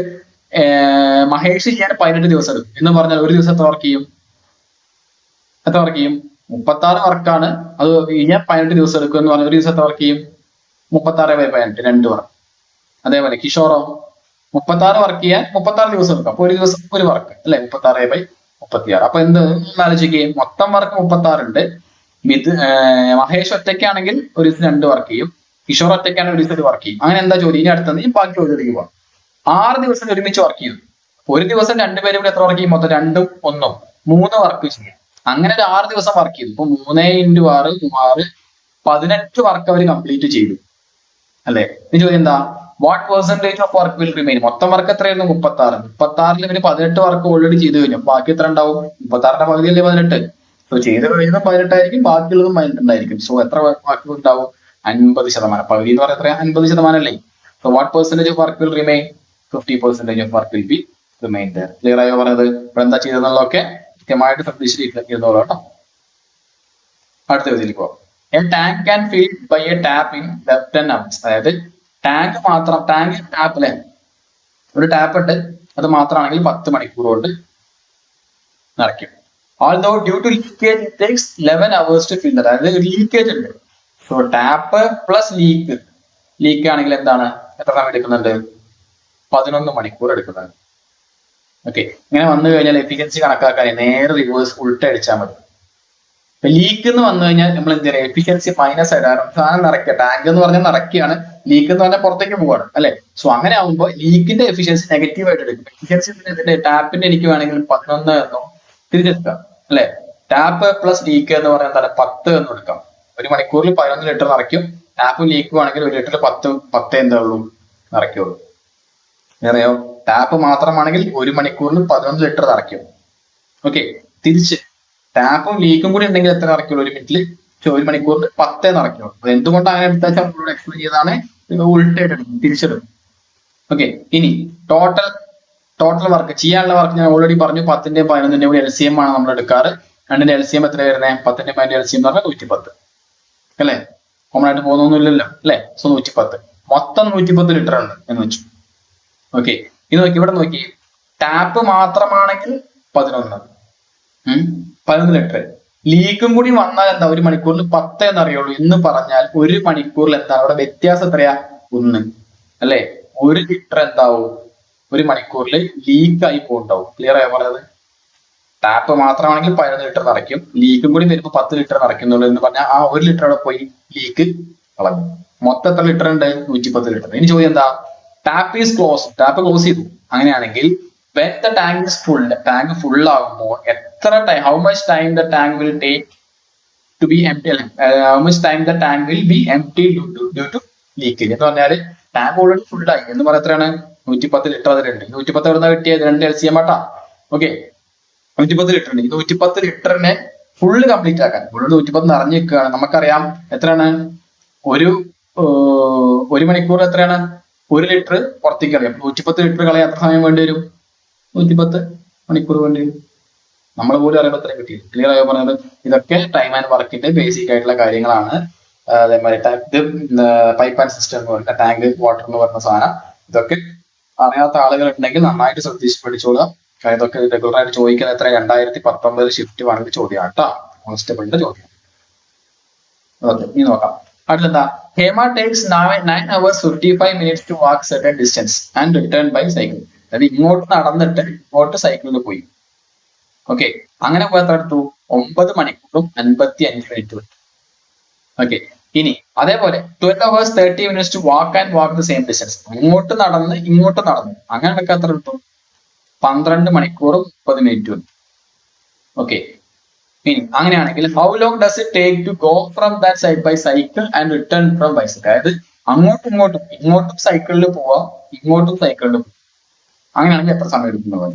മഹേഷ് ചെയ്യാൻ 18 ദിവസം എടുക്കും എന്ന് പറഞ്ഞാൽ ഒരു ദിവസം എത്ര വർക്ക് ചെയ്യും? 36 വർക്കാണ്. അത് കഴിഞ്ഞാൽ 18 ദിവസം എടുക്കും എന്ന് പറഞ്ഞാൽ ഒരു ദിവസം എത്ര വർക്ക് ചെയ്യും? 36/18 2 വർക്ക്. അതേപോലെ കിഷോറോ 36 വർക്ക് ചെയ്യാൻ 36 ദിവസം എടുക്കും. അപ്പൊ ഒരു ദിവസം ഒരു വർക്ക് അല്ലെ. 36/18 36. അപ്പൊ എന്ത് ആലോചിക്കുക, മൊത്തം വർക്ക് 36 ഉണ്ട്. മഹേഷ് ഒറ്റയ്ക്കാണെങ്കിൽ ഒരു ദിവസം 2 വർക്ക് ചെയ്യും, കിഷോർ ഒറ്റയ്ക്കാണെങ്കിൽ ഒരു ദിവസം 1 വർക്ക് ചെയ്യും. അങ്ങനെ എന്താ ജോലി? ഇനി അടുത്തത് ഈ ബാക്കി ജോലിയിലേക്ക് പോവാം. 6 ദിവസം ഒരുമിച്ച് വർക്ക് ചെയ്യും. ഒരു ദിവസം 2 പേരും കൂടെ എത്ര വർക്ക് ചെയ്യും? മൊത്തം 2ഉം 1ഉം 3 വർക്ക് ചെയ്യും. അങ്ങനെ ഒരു 6 ദിവസം വർക്ക് ചെയ്തു. ഇപ്പൊ 3 × 6 18 വർക്ക് അവർ കംപ്ലീറ്റ് ചെയ്തു അല്ലെ? ഇനി ചോദ്യം എന്താ? What percentage of work will remain? മൊത്തം വർക്ക് എത്രയായിരുന്നു? 36. 36-ൽ ഇവര് 18 വർക്ക് ഓൾറെഡി ചെയ്തു കഴിഞ്ഞു. ബാക്കി എത്ര ഉണ്ടാവും? 36ന്റെ പകുതി അല്ലേ 18. സോ ചെയ്ത് കഴിഞ്ഞത് 18 ആയിരിക്കും, ബാക്കിയുള്ളതും 18 ആയിരിക്കും. സോ എത്ര വർക്ക് ഉണ്ടാവും? 50%. പകുതി എന്ന് പറയുന്നത് എത്ര? 50% അല്ലേ? So what percentage of work will remain? 50% of work will be remain there. Clear ആയോ പറഞ്ഞത്? ഇവിടെ എന്താ ചെയ്തെന്നുള്ളതൊക്കെ കൃത്യമായിട്ട് ശ്രദ്ധിച്ചിട്ട് ഇരുന്നോളൂ കേട്ടോ. അടുത്ത ഇതിലേക്ക് പോകാം. A tank can fill by a tap in 10 hours. അതായത് ടാങ്ക് മാത്രം, ടാപ്പ് അല്ലെ, ഒരു ടാപ്പ് ഉണ്ട്, അത് മാത്രമാണെങ്കിൽ 10 മണിക്കൂർ കൊണ്ട് നിറയ്ക്കും. although due to leakage it takes 11 hours to fill. അതായത് ലീക്കേജ് ഉണ്ട്. സോ ടാപ്പ് പ്ലസ് ലീക്ക് ആണെങ്കിൽ എന്താണ്, എത്ര സമയം എടുക്കുന്നുണ്ട്? 11 മണിക്കൂർ എടുക്കുന്നുണ്ട്. ഓക്കെ, ഇങ്ങനെ വന്നു കഴിഞ്ഞാൽ എഫിഷ്യൻസി കണക്കാക്കാൻ നേരെ റിവേഴ്സ് ഉൾട്ട അടിച്ചാൽ മതി. ലീക്ക് എന്ന് വന്നു കഴിഞ്ഞാൽ നമ്മൾ എന്ത് ചെയ്യുക? എഫിഷ്യൻസി മൈനസ് ആയിട്ട്, കാരണം സാധനം നിറയ്ക്കുക, ടാങ്ക് എന്ന് പറഞ്ഞാൽ നിറയ്ക്കുകയാണ്, ലീക്ക് എന്ന് പറഞ്ഞാൽ പുറത്തേക്ക് പോവാണ് അല്ലെ? സോ അങ്ങനെ ആകുമ്പോൾ ലീക്കിന്റെ എഫിഷ്യൻസി നെഗറ്റീവ് ആയിട്ട് എടുക്കും. എഫിഷ്യൻസി ഇതിന്റെ ടാപ്പിന്റെ എനിക്ക് വേണമെങ്കിൽ 11 എന്നോ തിരിച്ചെടുക്കാം അല്ലെ? ടാപ്പ് പ്ലസ് ലീക്ക് എന്ന് പറഞ്ഞാൽ എന്താണ്? 10 എന്ന് എടുക്കാം. 1 മണിക്കൂറിൽ 11 ലിറ്റർ നിറയ്ക്കും. ടാപ്പ് ലീക്ക് ആണെങ്കിൽ 1 ലിറ്ററിൽ 10 എന്താ ഉള്ളൂ നിറയ്ക്കുള്ളൂ. അറിയോ? ടാപ്പ് മാത്രമാണെങ്കിൽ 1 മണിക്കൂറിൽ 11 ലിറ്റർ നിറയ്ക്കും. ഓക്കെ, തിരിച്ച് ടാപ്പും ലീക്കും കൂടി ഉണ്ടെങ്കിൽ എത്ര നിറയ്ക്കുള്ളൂ? 1 മിനിറ്റിൽ 1 മണിക്കൂറിൽ 10 നിറയ്ക്കുള്ളൂ. അത് എന്തുകൊണ്ട് അങ്ങനെ എടുത്താൽ നമ്മളോട് എക്സ്പ്ലെയിൻ ചെയ്താണ്, ഉൾട്ടായിട്ട് എടുക്കും, തിരിച്ചെടുക്കും. ഓക്കെ, ഇനി ടോട്ടൽ വർക്ക് ചെയ്യാനുള്ള വർക്ക് ഞാൻ ഓൾറെഡി പറഞ്ഞു. 10ന്റെയും 11ന്റെയും കൂടി LCM ആണ് നമ്മൾ എടുക്കാറ്. രണ്ടിന്റെ LCM എത്ര വരുന്നത്? 10ന്റെയും 11ന്റെയും LCM എന്ന് പറഞ്ഞാൽ 110 അല്ലെ? കോമൺ ആയിട്ട് പോകുന്നൊന്നുമില്ലല്ലോ അല്ലെ? സോ 110, മൊത്തം 110 ലിറ്റർ ഉണ്ട് എന്ന് വെച്ചു. ഓക്കെ, ഇത് നോക്കി, ഇവിടെ നോക്കി, ടാപ്പ് മാത്രമാണെങ്കിൽ 11 ലിറ്റർ, ലീക്കും കൂടി വന്നാൽ എന്താ? 1 മണിക്കൂറിൽ 10 എന്നറിയുള്ളൂ എന്ന് പറഞ്ഞാൽ 1 മണിക്കൂറിൽ എന്താ അവിടെ വ്യത്യാസം? എത്രയാ? 1 അല്ലെ? 1 ലിറ്റർ എന്താവും? 1 മണിക്കൂറിൽ ലീക്കായി പോകുന്നുണ്ടാവും. ക്ലിയർ ആയോ പറഞ്ഞത്? ടാപ്പ് മാത്രമാണെങ്കിൽ 11 ലിറ്റർ നിറയ്ക്കും, ലീക്കും കൂടി വരുമ്പോൾ 10 ലിറ്റർ നിറയ്ക്കുന്നുള്ളൂ എന്ന് പറഞ്ഞാൽ ആ 1 ലിറ്റർ അവിടെ പോയി ലീക്ക് കളഞ്ഞു. മൊത്തം എത്ര ലിറ്റർ ഉണ്ട്? 110 ലിറ്റർ. ഇനി ചോദ്യം എന്താ? Tap is close, tap close ചെയ്തു. അങ്ങനെയാണെങ്കിൽ when the tank is full, tank full ആകുമ്പോൾ എത്ര time, how much time the tank will take to be empty, how much time the tank will be empty due to leakage എന്ന് പറഞ്ഞാൽ tank already full ആയി എന്ന് പറഞ്ഞാൽ എത്രയാണ്? 110 litre അതിലുണ്ട്. 110 എവിടെ നിന്നാണ് കിട്ടിയത്? 2 LCM ആട്ടാ. ഓക്കെ, 110 ലിറ്റർ ഉണ്ട്. ഈ 110 ലിറ്ററിനെ ഫുള്ള് കംപ്ലീറ്റ് ആക്കാൻ, ഫുള്ള് 110 നിറഞ്ഞു നിൽക്കുകയാണ്. നമുക്കറിയാം എത്രയാണ്? ഒരു മണിക്കൂർ എത്രയാണ്? 1 ലിറ്റർ പുറത്തേക്ക് അറിയാം. 110 ലിറ്റർ കളയാൻ എത്ര സമയം വേണ്ടി വരും? 110 മണിക്കൂർ വേണ്ടി വരും. നമ്മൾ പോലും അറിയുമ്പോൾ എത്ര കിട്ടി. ക്ലിയർ ആയോ പറഞ്ഞത്? ഇതൊക്കെ ടൈം ആൻഡ് വർക്കിന്റെ ബേസിക് ആയിട്ടുള്ള കാര്യങ്ങളാണ്. അതേമാതിരി പൈപ്പ് ആൻഡ് സിസ്റ്റം എന്ന് പറയുന്ന, ടാങ്ക് വാട്ടർ എന്ന് പറയുന്ന സാധനം, ഇതൊക്കെ അറിയാത്ത ആളുകൾ ഉണ്ടെങ്കിൽ നന്നായിട്ട് ശ്രദ്ധിച്ച് പഠിച്ചോളുക. ഇതൊക്കെ റെഗുലർ ആയിട്ട് ചോദിക്കുന്നത് എത്ര? 2019 ഷിഫ്റ്റ് 1 ചോദ്യമാണ് കേട്ടോ, കോൺസ്റ്റബിളിന്റെ ചോദ്യം. ഓക്കെ, ഇനി നോക്കാം. അടുത്തെന്താ? Hema takes 9 hours 55 minutes to walk certain distance and return by cycle. അതായത് ഇങ്ങോട്ട് നടന്നിട്ട് ഇങ്ങോട്ട് സൈക്കിളിൽ പോയി. ഓക്കെ, അങ്ങനെ പോയ എത്ര എടുത്തു? 9 മണിക്കൂറും 55 മിനിറ്റും. ഓക്കെ, ഇനി അതേപോലെ 12 hours 30 minutes to walk and walk the same distance. അങ്ങോട്ട് നടന്ന് ഇങ്ങോട്ട് നടന്നു, അങ്ങനെ എടുക്കാൻ എത്ര എടുത്തു? 12 മണിക്കൂറും 30 മിനിറ്റും. ഓക്കെ, ഇനി അങ്ങനെയാണെങ്കിൽ how long does it take to go from that side by cycle and return from bicycle? അതായത് ഇങ്ങോട്ടും സൈക്കിളിൽ പോവാം, ഇങ്ങോട്ടും സൈക്കിളിൽ പോവാം. അങ്ങനെയാണെങ്കിൽ എത്ര സമയം എടുക്കുന്നത്?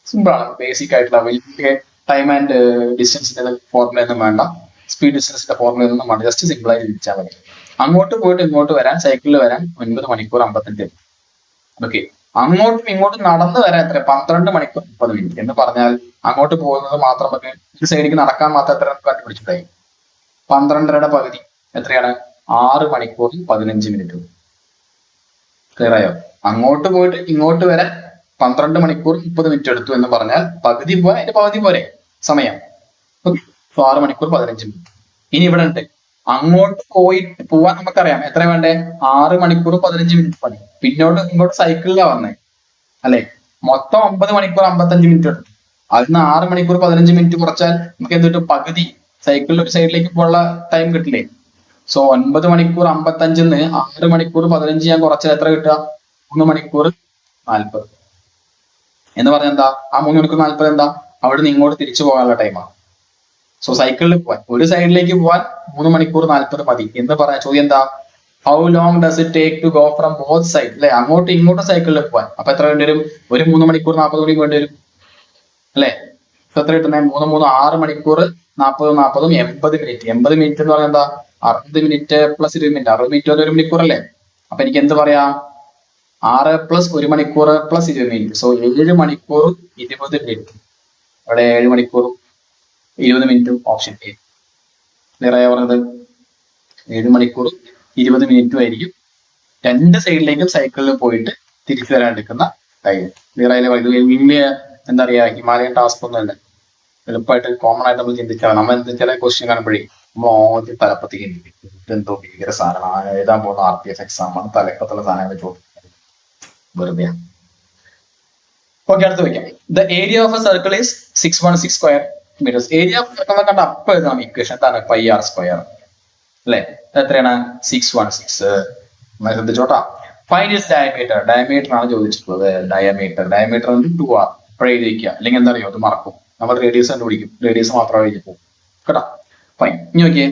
സിമ്പിൾ ആണ്. ബേസിക് ആയിട്ടുള്ള വലിയ ടൈം ആൻഡ് ഡിസ്റ്റൻസിന്റെ ഫോർമുല ഒന്നും വേണ്ട, സ്പീഡ് ഡിസ്റ്റൻസിന്റെ ഫോർമുല ഒന്നും വേണ്ട, ജസ്റ്റ് സിമ്പിൾ ആയി തിരിച്ചാൽ മതി. അങ്ങോട്ട് പോയിട്ട് ഇങ്ങോട്ട് വരാൻ, സൈക്കിളിൽ വരാൻ 9 മണിക്കൂർ 55. ഓക്കെ, അങ്ങോട്ടും ഇങ്ങോട്ടും നടന്നു വരാൻ എത്ര? 12 മണിക്കൂർ 30 മിനിറ്റ് എന്ന് പറഞ്ഞാൽ അങ്ങോട്ട് പോകുന്നത് മാത്രം നമുക്ക് ഈ സൈഡിലേക്ക് നടക്കാൻ മാത്രം എത്ര കണ്ടുപിടിച്ചിട്ടായി? 12ന്റെ പകുതി എത്രയാണ്? 6 മണിക്കൂർ 15 മിനിറ്റ്. ക്ലിയർ ആയോ? അങ്ങോട്ട് പോയിട്ട് ഇങ്ങോട്ട് വരെ 12 മണിക്കൂർ 30 മിനിറ്റ് എടുത്തു എന്ന് പറഞ്ഞാൽ പകുതി പോയാൽ അതിന്റെ പകുതി പോരെ സമയം. ഓക്കെ, 6 മണിക്കൂർ 15 മിനിറ്റ്. ഇനി ഇവിടെ ഉണ്ട്, അങ്ങോട്ട് പോവാൻ നമുക്കറിയാം എത്ര വേണ്ടേ? 6 മണിക്കൂർ 15 മിനിറ്റ് മതി. പിന്നോട്ട് ഇങ്ങോട്ട് സൈക്കിളിലാണ് വന്നേ അല്ലെ? മൊത്തം 9 മണിക്കൂർ 55 മിനിറ്റ് എടുത്തു. അതിന് 6 മണിക്കൂർ 15 മിനിറ്റ് കുറച്ചാൽ നമുക്ക് എന്ത് കിട്ടും? പകുതി സൈക്കിളിൽ ഒരു സൈഡിലേക്ക് പോകാനുള്ള ടൈം കിട്ടില്ലേ? സോ 9 മണിക്കൂർ 55ന്ന് 6 മണിക്കൂർ 15 ഞാൻ കുറച്ചാൽ എത്ര കിട്ടുക? 3 മണിക്കൂർ 40 എന്ന് പറഞ്ഞാൽ എന്താ? ആ 3 മണിക്കൂർ 40 എന്താ? അവിടുന്ന് ഇങ്ങോട്ട് തിരിച്ചു പോകാനുള്ള ടൈമാണ്. സോ സൈക്കിളിൽ പോവാൻ ഒരു സൈഡിലേക്ക് പോവാൻ 3 മണിക്കൂർ 40 മതി എന്ന് പറഞ്ഞ ചോദ്യം എന്താ? How long does it take to go from both side? അല്ലെ, അങ്ങോട്ടും ഇങ്ങോട്ടും സൈക്കിളിൽ പോവാൻ അപ്പൊ എത്ര വേണ്ടി വരും? ഒരു 3 മണിക്കൂർ 40 മണി വേണ്ടി വരും അല്ലെ? എത്ര കിട്ടുന്നത്? 3 3 6 മണിക്കൂർ 40 40 80 മിനിറ്റ്. 80 മിനിറ്റ് എന്ന് പറഞ്ഞാൽ എന്താ? 60 മിനിറ്റ് പ്ലസ് 20 മിനിറ്റ്. 60 മിനിറ്റ് ഒരു മണിക്കൂർ അല്ലേ? അപ്പൊ എനിക്ക് എന്ത് പറയാം? 6 പ്ലസ് 1 മണിക്കൂർ പ്ലസ് 20 മിനിറ്റ്. സോ 7 മണിക്കൂർ 20 മിനിറ്റ്. അവിടെ 7 മണിക്കൂർ 20 മിനിറ്റും ഓപ്ഷൻ എ. ക്ലിയർ ആയ പറഞ്ഞത്? 7 മണിക്കൂർ 20 മിനിറ്റും ആയിരിക്കും രണ്ട് സൈഡിലേക്കും സൈക്കിളിൽ പോയിട്ട് തിരിച്ചു വരാൻ എടുക്കുന്ന ടൈം. ക്ലിയർ ആയാലും വലിയ എന്താ പറയാ ഹിമാലയൻ ടാസ്ക് ഒന്നും അല്ല. എളുപ്പമായിട്ട് കോമൺ ആയിട്ട് നമ്മൾ ചിന്തിച്ചാൽ നമ്മൾ എന്ത് ചില ക്വസ്റ്റ്യൻ കാണുമ്പോഴേ നമ്മൾ ആദ്യം തലപ്പത്തേക്ക് ചിന്തിക്കും, ഇതെന്തോ ഭീകര സാധനമാണ്, എഴുതാൻ പോകുന്ന RPF എക്സാം ആണ്, തലപ്പത്തുള്ള സാധനങ്ങൾ ചോദിക്കുന്നത് വെറുതെ. ഓക്കെ, അടുത്ത് വെക്കാം. The area of a circle is 616 square metres. Area of circle കണ്ട അപ്പൊ എഴുതാം ഇക്വേഷൻ. എന്താണ്? പൈ ആർ സ്ക്വയർ അല്ലെ? എത്രയാണ്? 616. ശ്രദ്ധിച്ചോട്ടാ. Find is diameter. ഡയമീറ്റർ ആണ് ചോദിച്ചിട്ടുള്ളത്. Diameter 2R. അപ്പോൾ എഴുതി വയ്ക്കുക, അല്ലെങ്കിൽ എന്താ അറിയോ അത് മറക്കും. നമ്മൾ റേഡിയസ് കണ്ടുപിടിക്കും, റേഡിയസ് മാത്രമേ എഴുതി പോകും കേട്ടോ. ഫൈൻ. ഇനി നോക്കിയേ,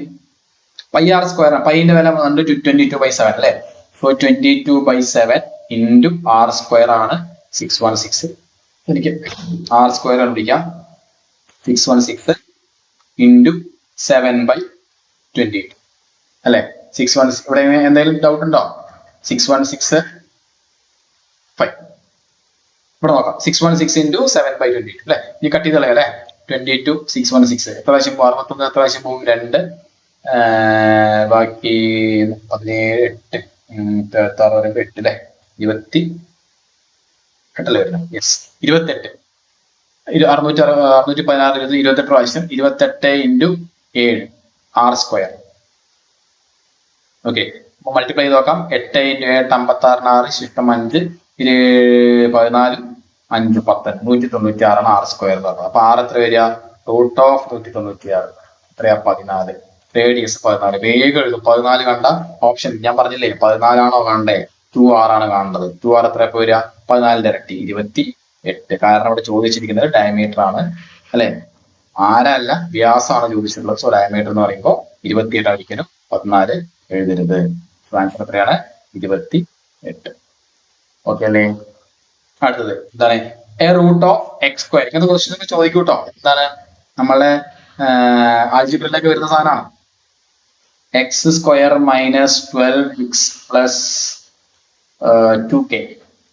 പൈ ആർ സ്ക്വയർ. പൈന്റെ വില 22/7 അല്ലെ? സോ 22/7 ഇൻറ്റു ആർ സ്ക്വയർ ആണ് 616. എനിക്ക് ആർ സ്ക്വയർ കണ്ടുപിടിക്കാം. 616 ഇൻറ്റു 7/28 അല്ലെ? 616. ഇവിടെ എന്തെങ്കിലും ഡൗട്ട് ഉണ്ടോ? 616 ഫൈൻ. ഇവിടെ നോക്കാം. 616 ഇൻറ്റു 7/28 അല്ലെ? ഈ കട്ട് ചെയ്തല്ലേ അല്ലെ? 22 616 എത്ര പ്രാവശ്യം പോകും? 61 എത്ര പ്രാവശ്യം പോകും? 2 ബാക്കി 17 8 36 8 അല്ലെ? 28 അല്ലേ വരുന്നത്? യെസ്, 28. 616 28 പ്രാവശ്യം 28 ഇൻറ്റു 7 ആർ സ്ക്വയർ. ഓക്കെ, അപ്പൊ മൾട്ടിപ്ലൈ ചെയ്ത് നോക്കാം. 8 ഇൻറ്റു 7 56 6 ശിഷ്ടം 5 14 5 10 196 ആർ സ്ക്വയർ എന്ന് പറഞ്ഞത്. അപ്പൊ 6 എത്ര വരിക? റൂട്ട് ഓഫ് 196 എത്രയാ? 14. റേഡിയസ് 14. വേഗം എഴുതും. 14 കണ്ട ഓപ്ഷൻ ഞാൻ പറഞ്ഞില്ലേ, 14 ആണോ കാണണ്ടേ? 2R ആണ് കാണേണ്ടത്. 2R എത്ര വരിക? 14ന്റെ ഇരട്ടി 28. കാരണം ഇവിടെ ചോദിച്ചിരിക്കുന്നത് ഡയമീറ്റർ ആണ് അല്ലെ? ആരല്ല, വ്യാസമാണ് ചോദിച്ചിട്ടുള്ളത്. സോ ഡയമീറ്റർ എന്ന് പറയുമ്പോൾ 28 ആയിരിക്കും, 14 എഴുതരുത്. ആൻസർ എത്രയാണ്? 28. ഓക്കെ അല്ലേ? അടുത്തത് എന്താണ്? A root of x square. ഇങ്ങനത്തെ ക്വസ്റ്റ്യൻ ചോദിക്കും കേട്ടോ. എന്താണ്? നമ്മളെ ആൽജിബ്രയിലൊക്കെ വരുന്ന സാധനമാണ്. X square minus 12x plus 2k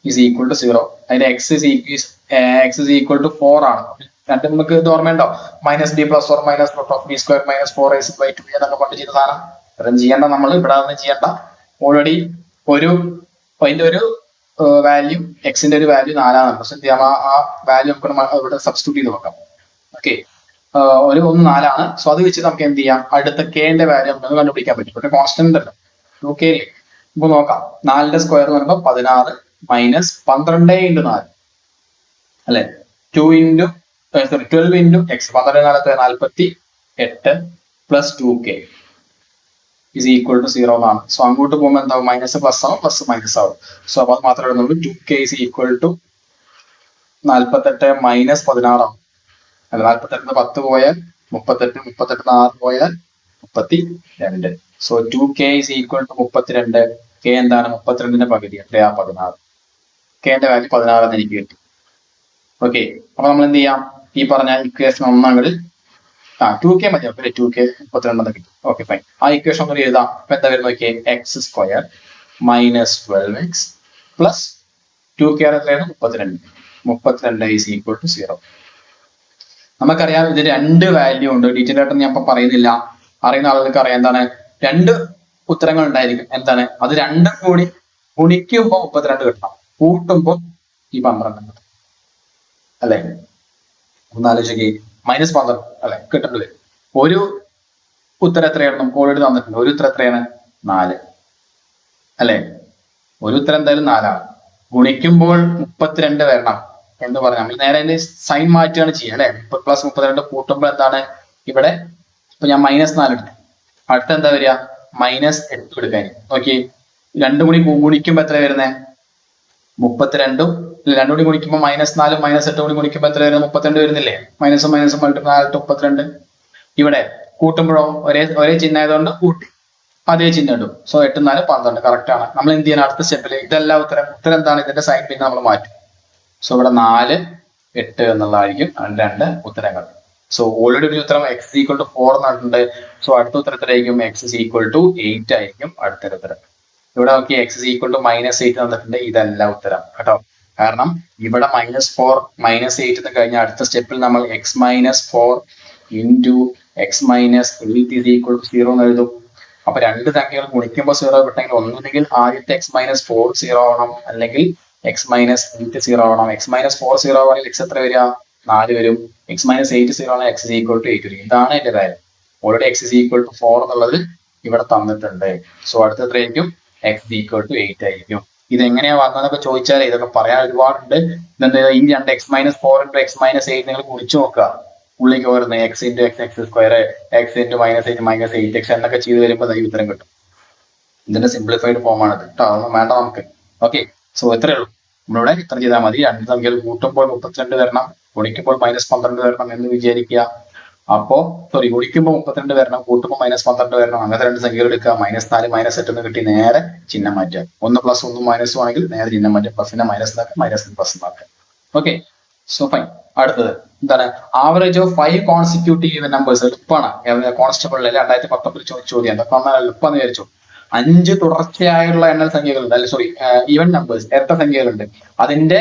is equal to 0. അതിന്റെ എക്സ് ഇസ് ഈക്വൽ ടു 4 ആണ്. രണ്ടും നമുക്ക് ഇത് ഓർമ്മയുണ്ടോ? Minus b plus or minus root of b square minus 4ac/2 എന്നൊക്കെ പണ്ട് ചെയ്ത സാധനം. ഇതൊന്നും ചെയ്യണ്ട, നമ്മൾ ഇവിടെ ഒന്നും ചെയ്യണ്ട. ഓൾറെഡി അതിന്റെ ഒരു വാല്യൂ, എക്സിന്റെ ഒരു വാല്യൂ 4 ആണ്. പക്ഷെ എന്ത് ചെയ്യാം, ആ വാല്യൂ നമുക്ക് ഇവിടെ സബ്സ്റ്റിറ്റ്യൂട്ട് ചെയ്ത് നോക്കാം. ഓക്കെ, ഒരു 4 ആണ്. സോ അത് വെച്ച് നമുക്ക് എന്ത് ചെയ്യാം? അടുത്ത കെന്റെ വാല്യൂ നമുക്ക് കണ്ടുപിടിക്കാൻ പറ്റും. പക്ഷെ കോൺസ്റ്റന്റ് അല്ല, 2k. ഇപ്പൊ നോക്കാം. 4ന്റെ സ്ക്വയർ എന്ന് പറയുമ്പോൾ 16 മൈനസ് 12 ഇൻറ്റു 4 അല്ലെ? 12 into x 12 48 plus 2k is equal to 0 എന്നാണ്. സോ അങ്ങോട്ട് പോകുമ്പോൾ എന്താവും? മൈനസ് പ്ലസ് ആവും, പ്ലസ് മൈനസ് ആവും. സോ അപ്പൊ അത് മാത്രമേ എഴുതുന്നുള്ളൂ. 2k is equal to 48 minus 16 ആവും അല്ല? 48 10 പോയാൽ 38, 38 6 പോയാൽ 32. So 2k is equal to 32. k എന്താണ്? 32ന്റെ പകുതി എത്രയാ? 16. kന്റെ വാല്യൂ 16 എന്ന് എനിക്ക് കിട്ടി. ഓക്കെ, അപ്പൊ നമ്മൾ എന്ത് ചെയ്യാം? ഈ പറഞ്ഞ ഇക്വേഷൻ ഒന്നാങ്ങളിൽ 2k മതി. അപ്പൊ 2k 32 കിട്ടും. Okay fine. ആ ഇക്വേഷൻ ഒന്നും എഴുതാം. അപ്പൊ എന്താ വരുന്നത് നോക്കിയേ? X square minus 12x plus 2k എത്രയാണ്? 32. 32 ഈസ് ഈക്വൽ ടു 0. നമുക്കറിയാം ഇത് 2 വാല്യൂ ഉണ്ട്. ഡീറ്റെയിൽ ആയിട്ട് ഞാൻ ഇപ്പൊ പറയുന്നില്ല. അറിയുന്ന ആളുകൾക്ക് അറിയാം എന്താണ്. 2 ഉത്തരങ്ങൾ ഉണ്ടായിരിക്കും. എന്താണ് അത്? രണ്ടും കൂടി ഗുണിക്കുമ്പോൾ 32 കിട്ടണം, കൂട്ടുമ്പോൾ ഈ 12 കിട്ടും അല്ലെ? ഒന്നാലോചിക്കേ, മൈനസ് 12 അല്ലെ കിട്ടേണ്ടി വരും. ഒരു ഉത്തരം എത്രയാണ്? നമുക്ക് ഓൾറെഡി തന്നിട്ടുണ്ട്. ഒരു ഉത്തരം എത്രയാണ്? 4 അല്ലെ? ഒരു ഉത്തരം എന്തായാലും 4 ആണ്. ഗുണിക്കുമ്പോൾ 32 വരണം. എന്ന് പറഞ്ഞാൽ നമ്മൾ നേരെ അതിന്റെ സൈൻ മാറ്റുകയാണ് ചെയ്യുക അല്ലെ. 30+32 കൂട്ടുമ്പോൾ എന്താണ് ഇവിടെ ഇപ്പൊ ഞാൻ -4 എടുത്തു. അടുത്ത എന്താ വരിക? -8 എടുക്കാൻ. നോക്കി, രണ്ടും കൂടി ഗുണിക്കുമ്പോ എത്ര വരുന്നത്? 32. രണ്ടും കൂടി ഗുണിക്കുമ്പോൾ -4 -8 കൂടി ഗുണിക്കുമ്പോൾ എത്ര വരുന്നത്? 32 വരുന്നില്ലേ? മൈനസും മൈനസും മൾട്ടിപ്ലൈ 32. ഇവിടെ കൂട്ടുമ്പോഴോ ഒരേ ചിഹ്നം ആയതുകൊണ്ട് കൂട്ടി അതേ ചിഹ്നം ഇടും. സോ 8 4 12 കറക്റ്റ് ആണ്. നമ്മൾ എന്ത് ചെയ്യണം? അടുത്ത സ്റ്റെപ്പിൽ ഇതെല്ലാം ഉത്തരം എന്താണ്? ഇതിന്റെ സൈൻ പിന്നെ നമ്മൾ മാറ്റും. സോ ഇവിടെ 4 8 എന്നുള്ളതായിരിക്കും രണ്ട് ഉത്തരങ്ങൾ. സോ ഓൾറെഡി ഒരു ഉത്തരം x=4 എന്നിട്ടുണ്ട്. സോ അടുത്ത ഉത്തരത്തിലായിരിക്കും x=8 ആയിരിക്കും അടുത്തൊരു ഉത്തരം. ഇവിടെ നോക്കി x=-8 തന്നിട്ടുണ്ട്. ഇതല്ല ഉത്തരം കേട്ടോ. കാരണം ഇവിടെ -4 -8 എന്ന് കഴിഞ്ഞാൽ അടുത്ത സ്റ്റെപ്പിൽ നമ്മൾ x-4 into x-8 എന്ന് എഴുതും. അപ്പൊ രണ്ട് സംഖ്യകൾ ഗുണിക്കുമ്പോൾ 0 കിട്ടെങ്കിൽ ഒന്നുകിൽ ആദ്യത്തെ x-4 0 ആവണം, അല്ലെങ്കിൽ x-8 0 ആവണം. x-4 0 ആണെങ്കിൽ x എത്ര വരിക? 4 വരും. x-8 0 ആണെങ്കിൽ x=8 വരും. ഇതാണ് എന്റെ കാര്യം. ഓൾറെഡി x=4 എന്നുള്ളത് ഇവിടെ തന്നിട്ടുണ്ട്. സോ അടുത്ത എത്രയായിരിക്കും? x=8 ആയിരിക്കും. ഇതെങ്ങനെയാ വന്നതെന്നൊക്കെ ചോദിച്ചാൽ ഇതൊക്കെ പറയാൻ ഒരുപാടുണ്ട്. ഇതെന്താ, ഈ രണ്ട് x-4 into x-8 നിങ്ങൾ ഗുണിച്ചു നോക്കുക. ഉള്ളിലേക്ക് വരുന്നത് x into x x², x into -8 x എന്നൊക്കെ ചെയ്ത് വരുമ്പോൾ ഈ ഉത്തരം കിട്ടും. ഇതിന്റെ സിംപ്ലിഫൈഡ് ഫോം ആണ് കേട്ടോ. അതൊന്നും വേണ്ട നമുക്ക്. ഓക്കെ, സോ എത്രയേ ഉള്ളൂ. നമ്മളിവിടെ ഇത്ര ചെയ്താൽ മതി. രണ്ട് സംഖ്യകൾ കൂട്ടുമ്പോൾ 32 വരണം, ഗുണിക്കുമ്പോൾ -12 വരണം എന്ന് വിചാരിക്കുക. അപ്പോ ഗുണിക്കുമ്പോൾ 32 വരണം, കൂട്ടുമ്പോൾ -12 വരണം. അങ്ങനത്തെ രണ്ട് സംഖ്യകൾ എടുക്കുക. -4 -8 എന്ന് കിട്ടി നേരെ ചിഹ്നം മാറ്റുക. 1 + 1 -1 ആണെങ്കിൽ നേരെ ചിഹ്നം മാറ്റുക. പ്ലസിനെ മൈനസ് ആക്കുക, മൈനസിന് പ്ലസ് ആക്കുക. Okay, so fine. അടുത്തത് എന്താണ്? Average of 5 consecutive even numbers. എളുപ്പമാണ്. കോൺസ്റ്റബിളിൽ 2019 ചോദ്യം. എന്തൊക്കെ വന്നാൽ എളുപ്പമെന്ന് വിചാരിച്ചു. 5 തുടർച്ചയായുള്ള എണ്ണൽ സംഖ്യകളുണ്ട്, അല്ലെ സോറി ഈവൻ നമ്പേഴ്സ്, ഇരട്ട സംഖ്യകളുണ്ട്. അതിന്റെ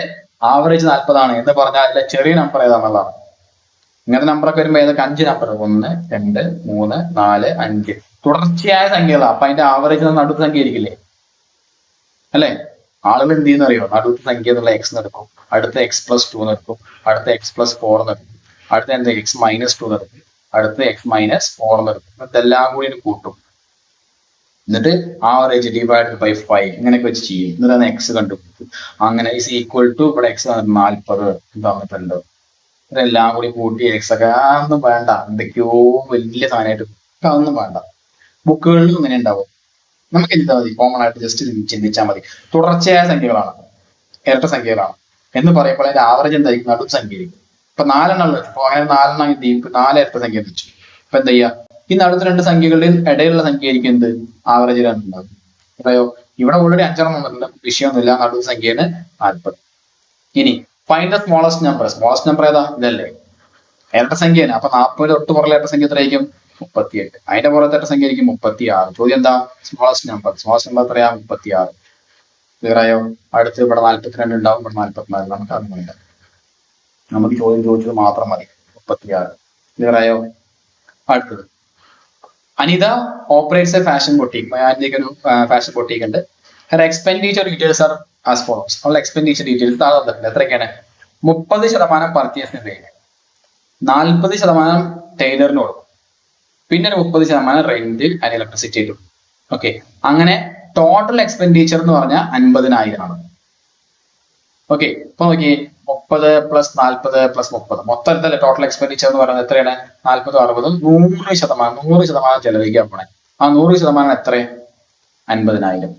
ആവറേജ് 40 ആണ് എന്ന് പറഞ്ഞാൽ അതിലെ ചെറിയ നമ്പർ ഏതാണെന്നുള്ളതാണ്. ഇങ്ങനത്തെ നമ്പറൊക്കെ വരുമ്പോൾ ഏതൊക്കെ 5 നമ്പർ? 1 2 3 4 5 തുടർച്ചയായ സംഖ്യകളാണ്. അപ്പൊ അതിന്റെ ആവറേജ് നടുത്ത സംഖ്യ ആയിരിക്കില്ലേ അല്ലെ? ആളുകൾ എന്ത് ചെയ്യുന്ന അറിയോ? നടുത്ത സംഖ്യ എന്നുള്ള x എടുക്കും, അടുത്ത x+2 എടുക്കും, അടുത്ത x+4 എടുക്കും, അടുത്ത എന്താ x-2 എടുക്കും, അടുത്ത x-4 എടുക്കും. ഇതെല്ലാം കൂടി കൂട്ടും. എന്നിട്ട് ആവറേജ് ഡിവൈഡഡ് ബൈ 5 ഇങ്ങനെയൊക്കെ വെച്ച് ചെയ്യും. എന്നിട്ടാണ് x കണ്ടുപിടിക്കും. അങ്ങനെ = ഇവിടെ x 40 തന്നിട്ടുണ്ട്. ഇതെല്ലാം കൂടി കൂട്ടി x ഒക്കെ ഒന്നും വേണ്ട, എന്തൊക്കെയോ വലിയ സാധനമായിട്ട് അതൊന്നും വേണ്ട. ബുക്കുകളിലും ഇങ്ങനെ ഉണ്ടാവും. നമുക്ക് എന്താ മതി? കോമൺ ആയിട്ട് ജസ്റ്റ് ചിന്തിച്ചാൽ മതി. തുടർച്ചയായ സംഖ്യകളാണ്, ഇരട്ട സംഖ്യകളാണ് എന്ന് പറയുമ്പോൾ അതിന്റെ ആവറേജ് എന്തായിരിക്കും? നടുത്ത സംഖ്യ ആയിരിക്കും. ഇപ്പൊ 4 ഉള്ളത്. അപ്പൊ അങ്ങനെ 4 4 ഇരട്ട സംഖ്യ വെച്ചു. അപ്പൊ എന്താ ചെയ്യുക? ഈ നടുത്ത രണ്ട് സംഖ്യകളുടെ ഇടയിലുള്ള സംഖ്യ ആയിരിക്കും എന്ത്? ആവറേജ് 2 ഉണ്ടാവും. അറിയോ? ഇവിടെ ഓൾറെഡി 5 വന്നിട്ടുണ്ട്, വിഷയമൊന്നുമില്ല. നടുത്ത സംഖ്യയാണ് 40. ഇനി find the smallest number. Smallest number ഏതാ? ഇതല്ലേ, ഇരട്ട സംഖ്യയാണ്. അപ്പൊ 40 തൊട്ട് പുറകെ ഇരട്ട സംഖ്യ എത്രയായിരിക്കും? 38. അതിന്റെ പുറത്തെ ഇരട്ട സംഖ്യ ആയിരിക്കും 36. ചോദ്യം എന്താ? Smallest number. സ്മോളസ്റ്റ് നമ്പർ എത്രയാ? 36. ക്ലിയർ ആയോ? അടുത്ത് ഇവിടെ 42 ഉണ്ടാവും, ഇവിടെ 44. നമുക്ക് അതൊന്നുമില്ല. നമുക്ക് ചോദ്യം ചോദിച്ചത് മാത്രം മതി. 36. ക്ലിയർ ആയോ? അടുത്തത് Anita operates a fashion boutique. അനിതയ്ക്ക് ഒരു ഫാഷൻ ബൊട്ടീക്ക് ഉണ്ട്. Her expenditure details are as follows. അവളുടെ എക്സ്പെൻഡിച്ചർ ഡീറ്റെയിൽസ് താഴെ തന്നിട്ടുണ്ട്. എത്രയൊക്കെയാണ്? 30% പർച്ചേസിന് റെന്റ്, 40% ടൈലറിന് കൊടുക്കും, പിന്നെ ഒരു 30% റെന്റ് ആൻഡ് ഇലക്ട്രിസിറ്റി ആയിട്ട് കൊടുക്കും. ഓക്കെ, അങ്ങനെ ടോട്ടൽ എക്സ്പെൻഡിച്ചർ എന്ന് പറഞ്ഞാൽ 50,000 ആണ്. ഓക്കെ, ഇപ്പൊ നോക്കി 30 + 40 + 30 മൊത്തം എന്തല്ലേ ടോട്ടൽ എക്സ്പെൻഡിച്ചർ എന്ന് പറയുന്നത്? എത്രയാണ്? 40 60 100% ചെലവഴിക്കാൻ പോണേ. ആ 100% എത്ര? 50,000.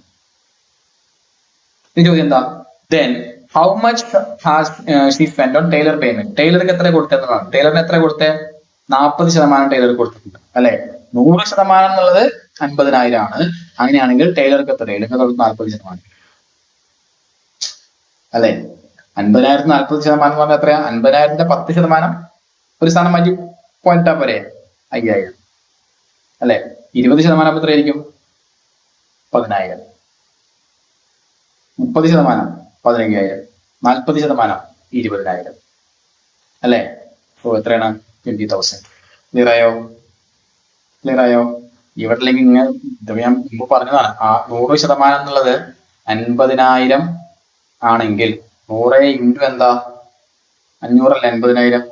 ഈ ചോദ്യം എന്താ? Then how much has she spend on tailor payment. ടൈലർക്ക് എത്ര കൊടുത്തതാണ്? ടൈലറിന് എത്ര കൊടുത്തേ? 40% ടൈലർ കൊടുത്തിട്ടുണ്ട് അല്ലെ. 100% എന്നുള്ളത് 50,000 ആണ്. അങ്ങനെയാണെങ്കിൽ ടൈലർക്ക് എത്ര? ടൈലർക്ക് 40% അല്ലെ. 50,000 40% പറഞ്ഞാൽ എത്രയാ? 50,000ന്റെ 10% ഒരു സ്ഥാനം മാറ്റി പോയിട്ടാ പോരെ? 5,000 അല്ലെ. 20% എത്രയായിരിക്കും? 10,000. 30% 15,000. 40% 20,000 അല്ലെ. സോ എത്രയാണ്? 20,000. ക്ലിയർ ആയോ? ക്ലിയർ ആയോ? ഇവിടെ അല്ലെങ്കിൽ ഇങ്ങനെ ഞാൻ മുമ്പ് പറഞ്ഞതാണ്. ആ 100% എന്നുള്ളത് 50,000 ആണെങ്കിൽ 100 ഇൻറ്റു എന്താ? 500 അല്ല 80,000.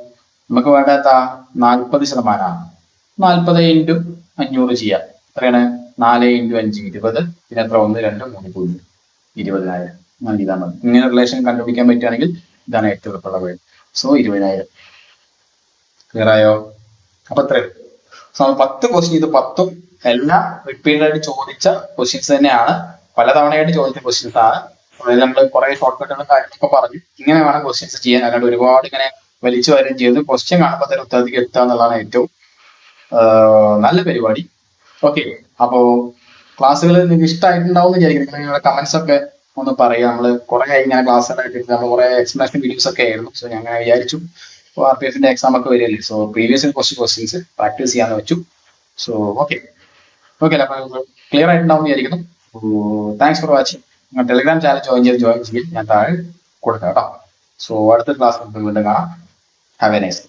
നമുക്ക് വേണ്ടാത്ത 40%. 40 ഇൻറ്റു 500 ചെയ്യാം. എത്രയാണ്? 4 ഇൻറ്റു 5 20. പിന്നെ എത്ര? 1 2 3 0 20,000. ഇതാ മതി. ഇങ്ങനെ റിലേഷൻ കണ്ടുപിടിക്കാൻ പറ്റുകയാണെങ്കിൽ ഇതാണ് ഏറ്റവും എളുപ്പമുള്ള വഴി. സോ 20,000. ക്ലിയർ ആയോ? അപ്പൊ ഇത്രയും. സോ 10 ക്വസ്റ്റ്യൻ, ഇത് 10ഉം എല്ലാം റിപ്പീറ്റഡ് ആയിട്ട് ചോദിച്ച ക്വസ്റ്റ്യൻസ് തന്നെയാണ്, പലതവണയായിട്ട് ചോദിച്ച ക്വസ്റ്റ്യൻസ് ആണ്. അതിൽ നമ്മൾ കുറെ ഷോർട്ട് കട്ടുകളും കാര്യങ്ങളൊക്കെ പറഞ്ഞു. ഇങ്ങനെ വേണം ക്വസ്റ്റ്യൻസ് ചെയ്യാൻ, അല്ലാണ്ട് ഒരുപാട് ഇങ്ങനെ വലിച്ചു വരും ചെയ്ത് ക്വസ്റ്റ്യൻ കാണുമ്പോൾ തന്നെ ഉത്തരത്തിലേക്ക് എത്തുക എന്നുള്ളതാണ് ഏറ്റവും നല്ല പരിപാടി. ഓക്കെ, അപ്പോ ക്ലാസ്സുകൾ നിങ്ങൾക്ക് ഇഷ്ടമായിട്ടുണ്ടാവും എന്ന് വിചാരിക്കുന്നു. നിങ്ങളുടെ കമന്റ്സ് ഒക്കെ ഒന്ന് പറയാം. നമ്മൾ കുറെ ഇങ്ങനെ ക്ലാസ്സുകളായിട്ട് നമ്മൾ കുറെ എക്സ്പ്ലനേഷൻ വീഡിയോസ് ഒക്കെ ആയിരുന്നു. സോ ഞാൻ അങ്ങനെ വിചാരിച്ചു RPF എക്സാം ഒക്കെ വരികയല്ലേ, സോ പ്രീവിയസ് കുറച്ച് ക്വസ്റ്റ്യൻസ് പ്രാക്ടീസ് ചെയ്യാന്ന് വെച്ചു. സോ ഓക്കെ ഓക്കെ അപ്പൊ ക്ലിയർ ആയിട്ടുണ്ടാവും എന്ന് വിചാരിക്കുന്നു. Thanks for watching. നിങ്ങൾ ടെലിഗ്രാം ചാനൽ ജോയിൻ ചെയ്യും, ഞാൻ താഴെ കൊടുക്കാം കേട്ടോ. സോ അടുത്ത ക്ലാസ് വീണ്ടും കാണാം. Have A nice.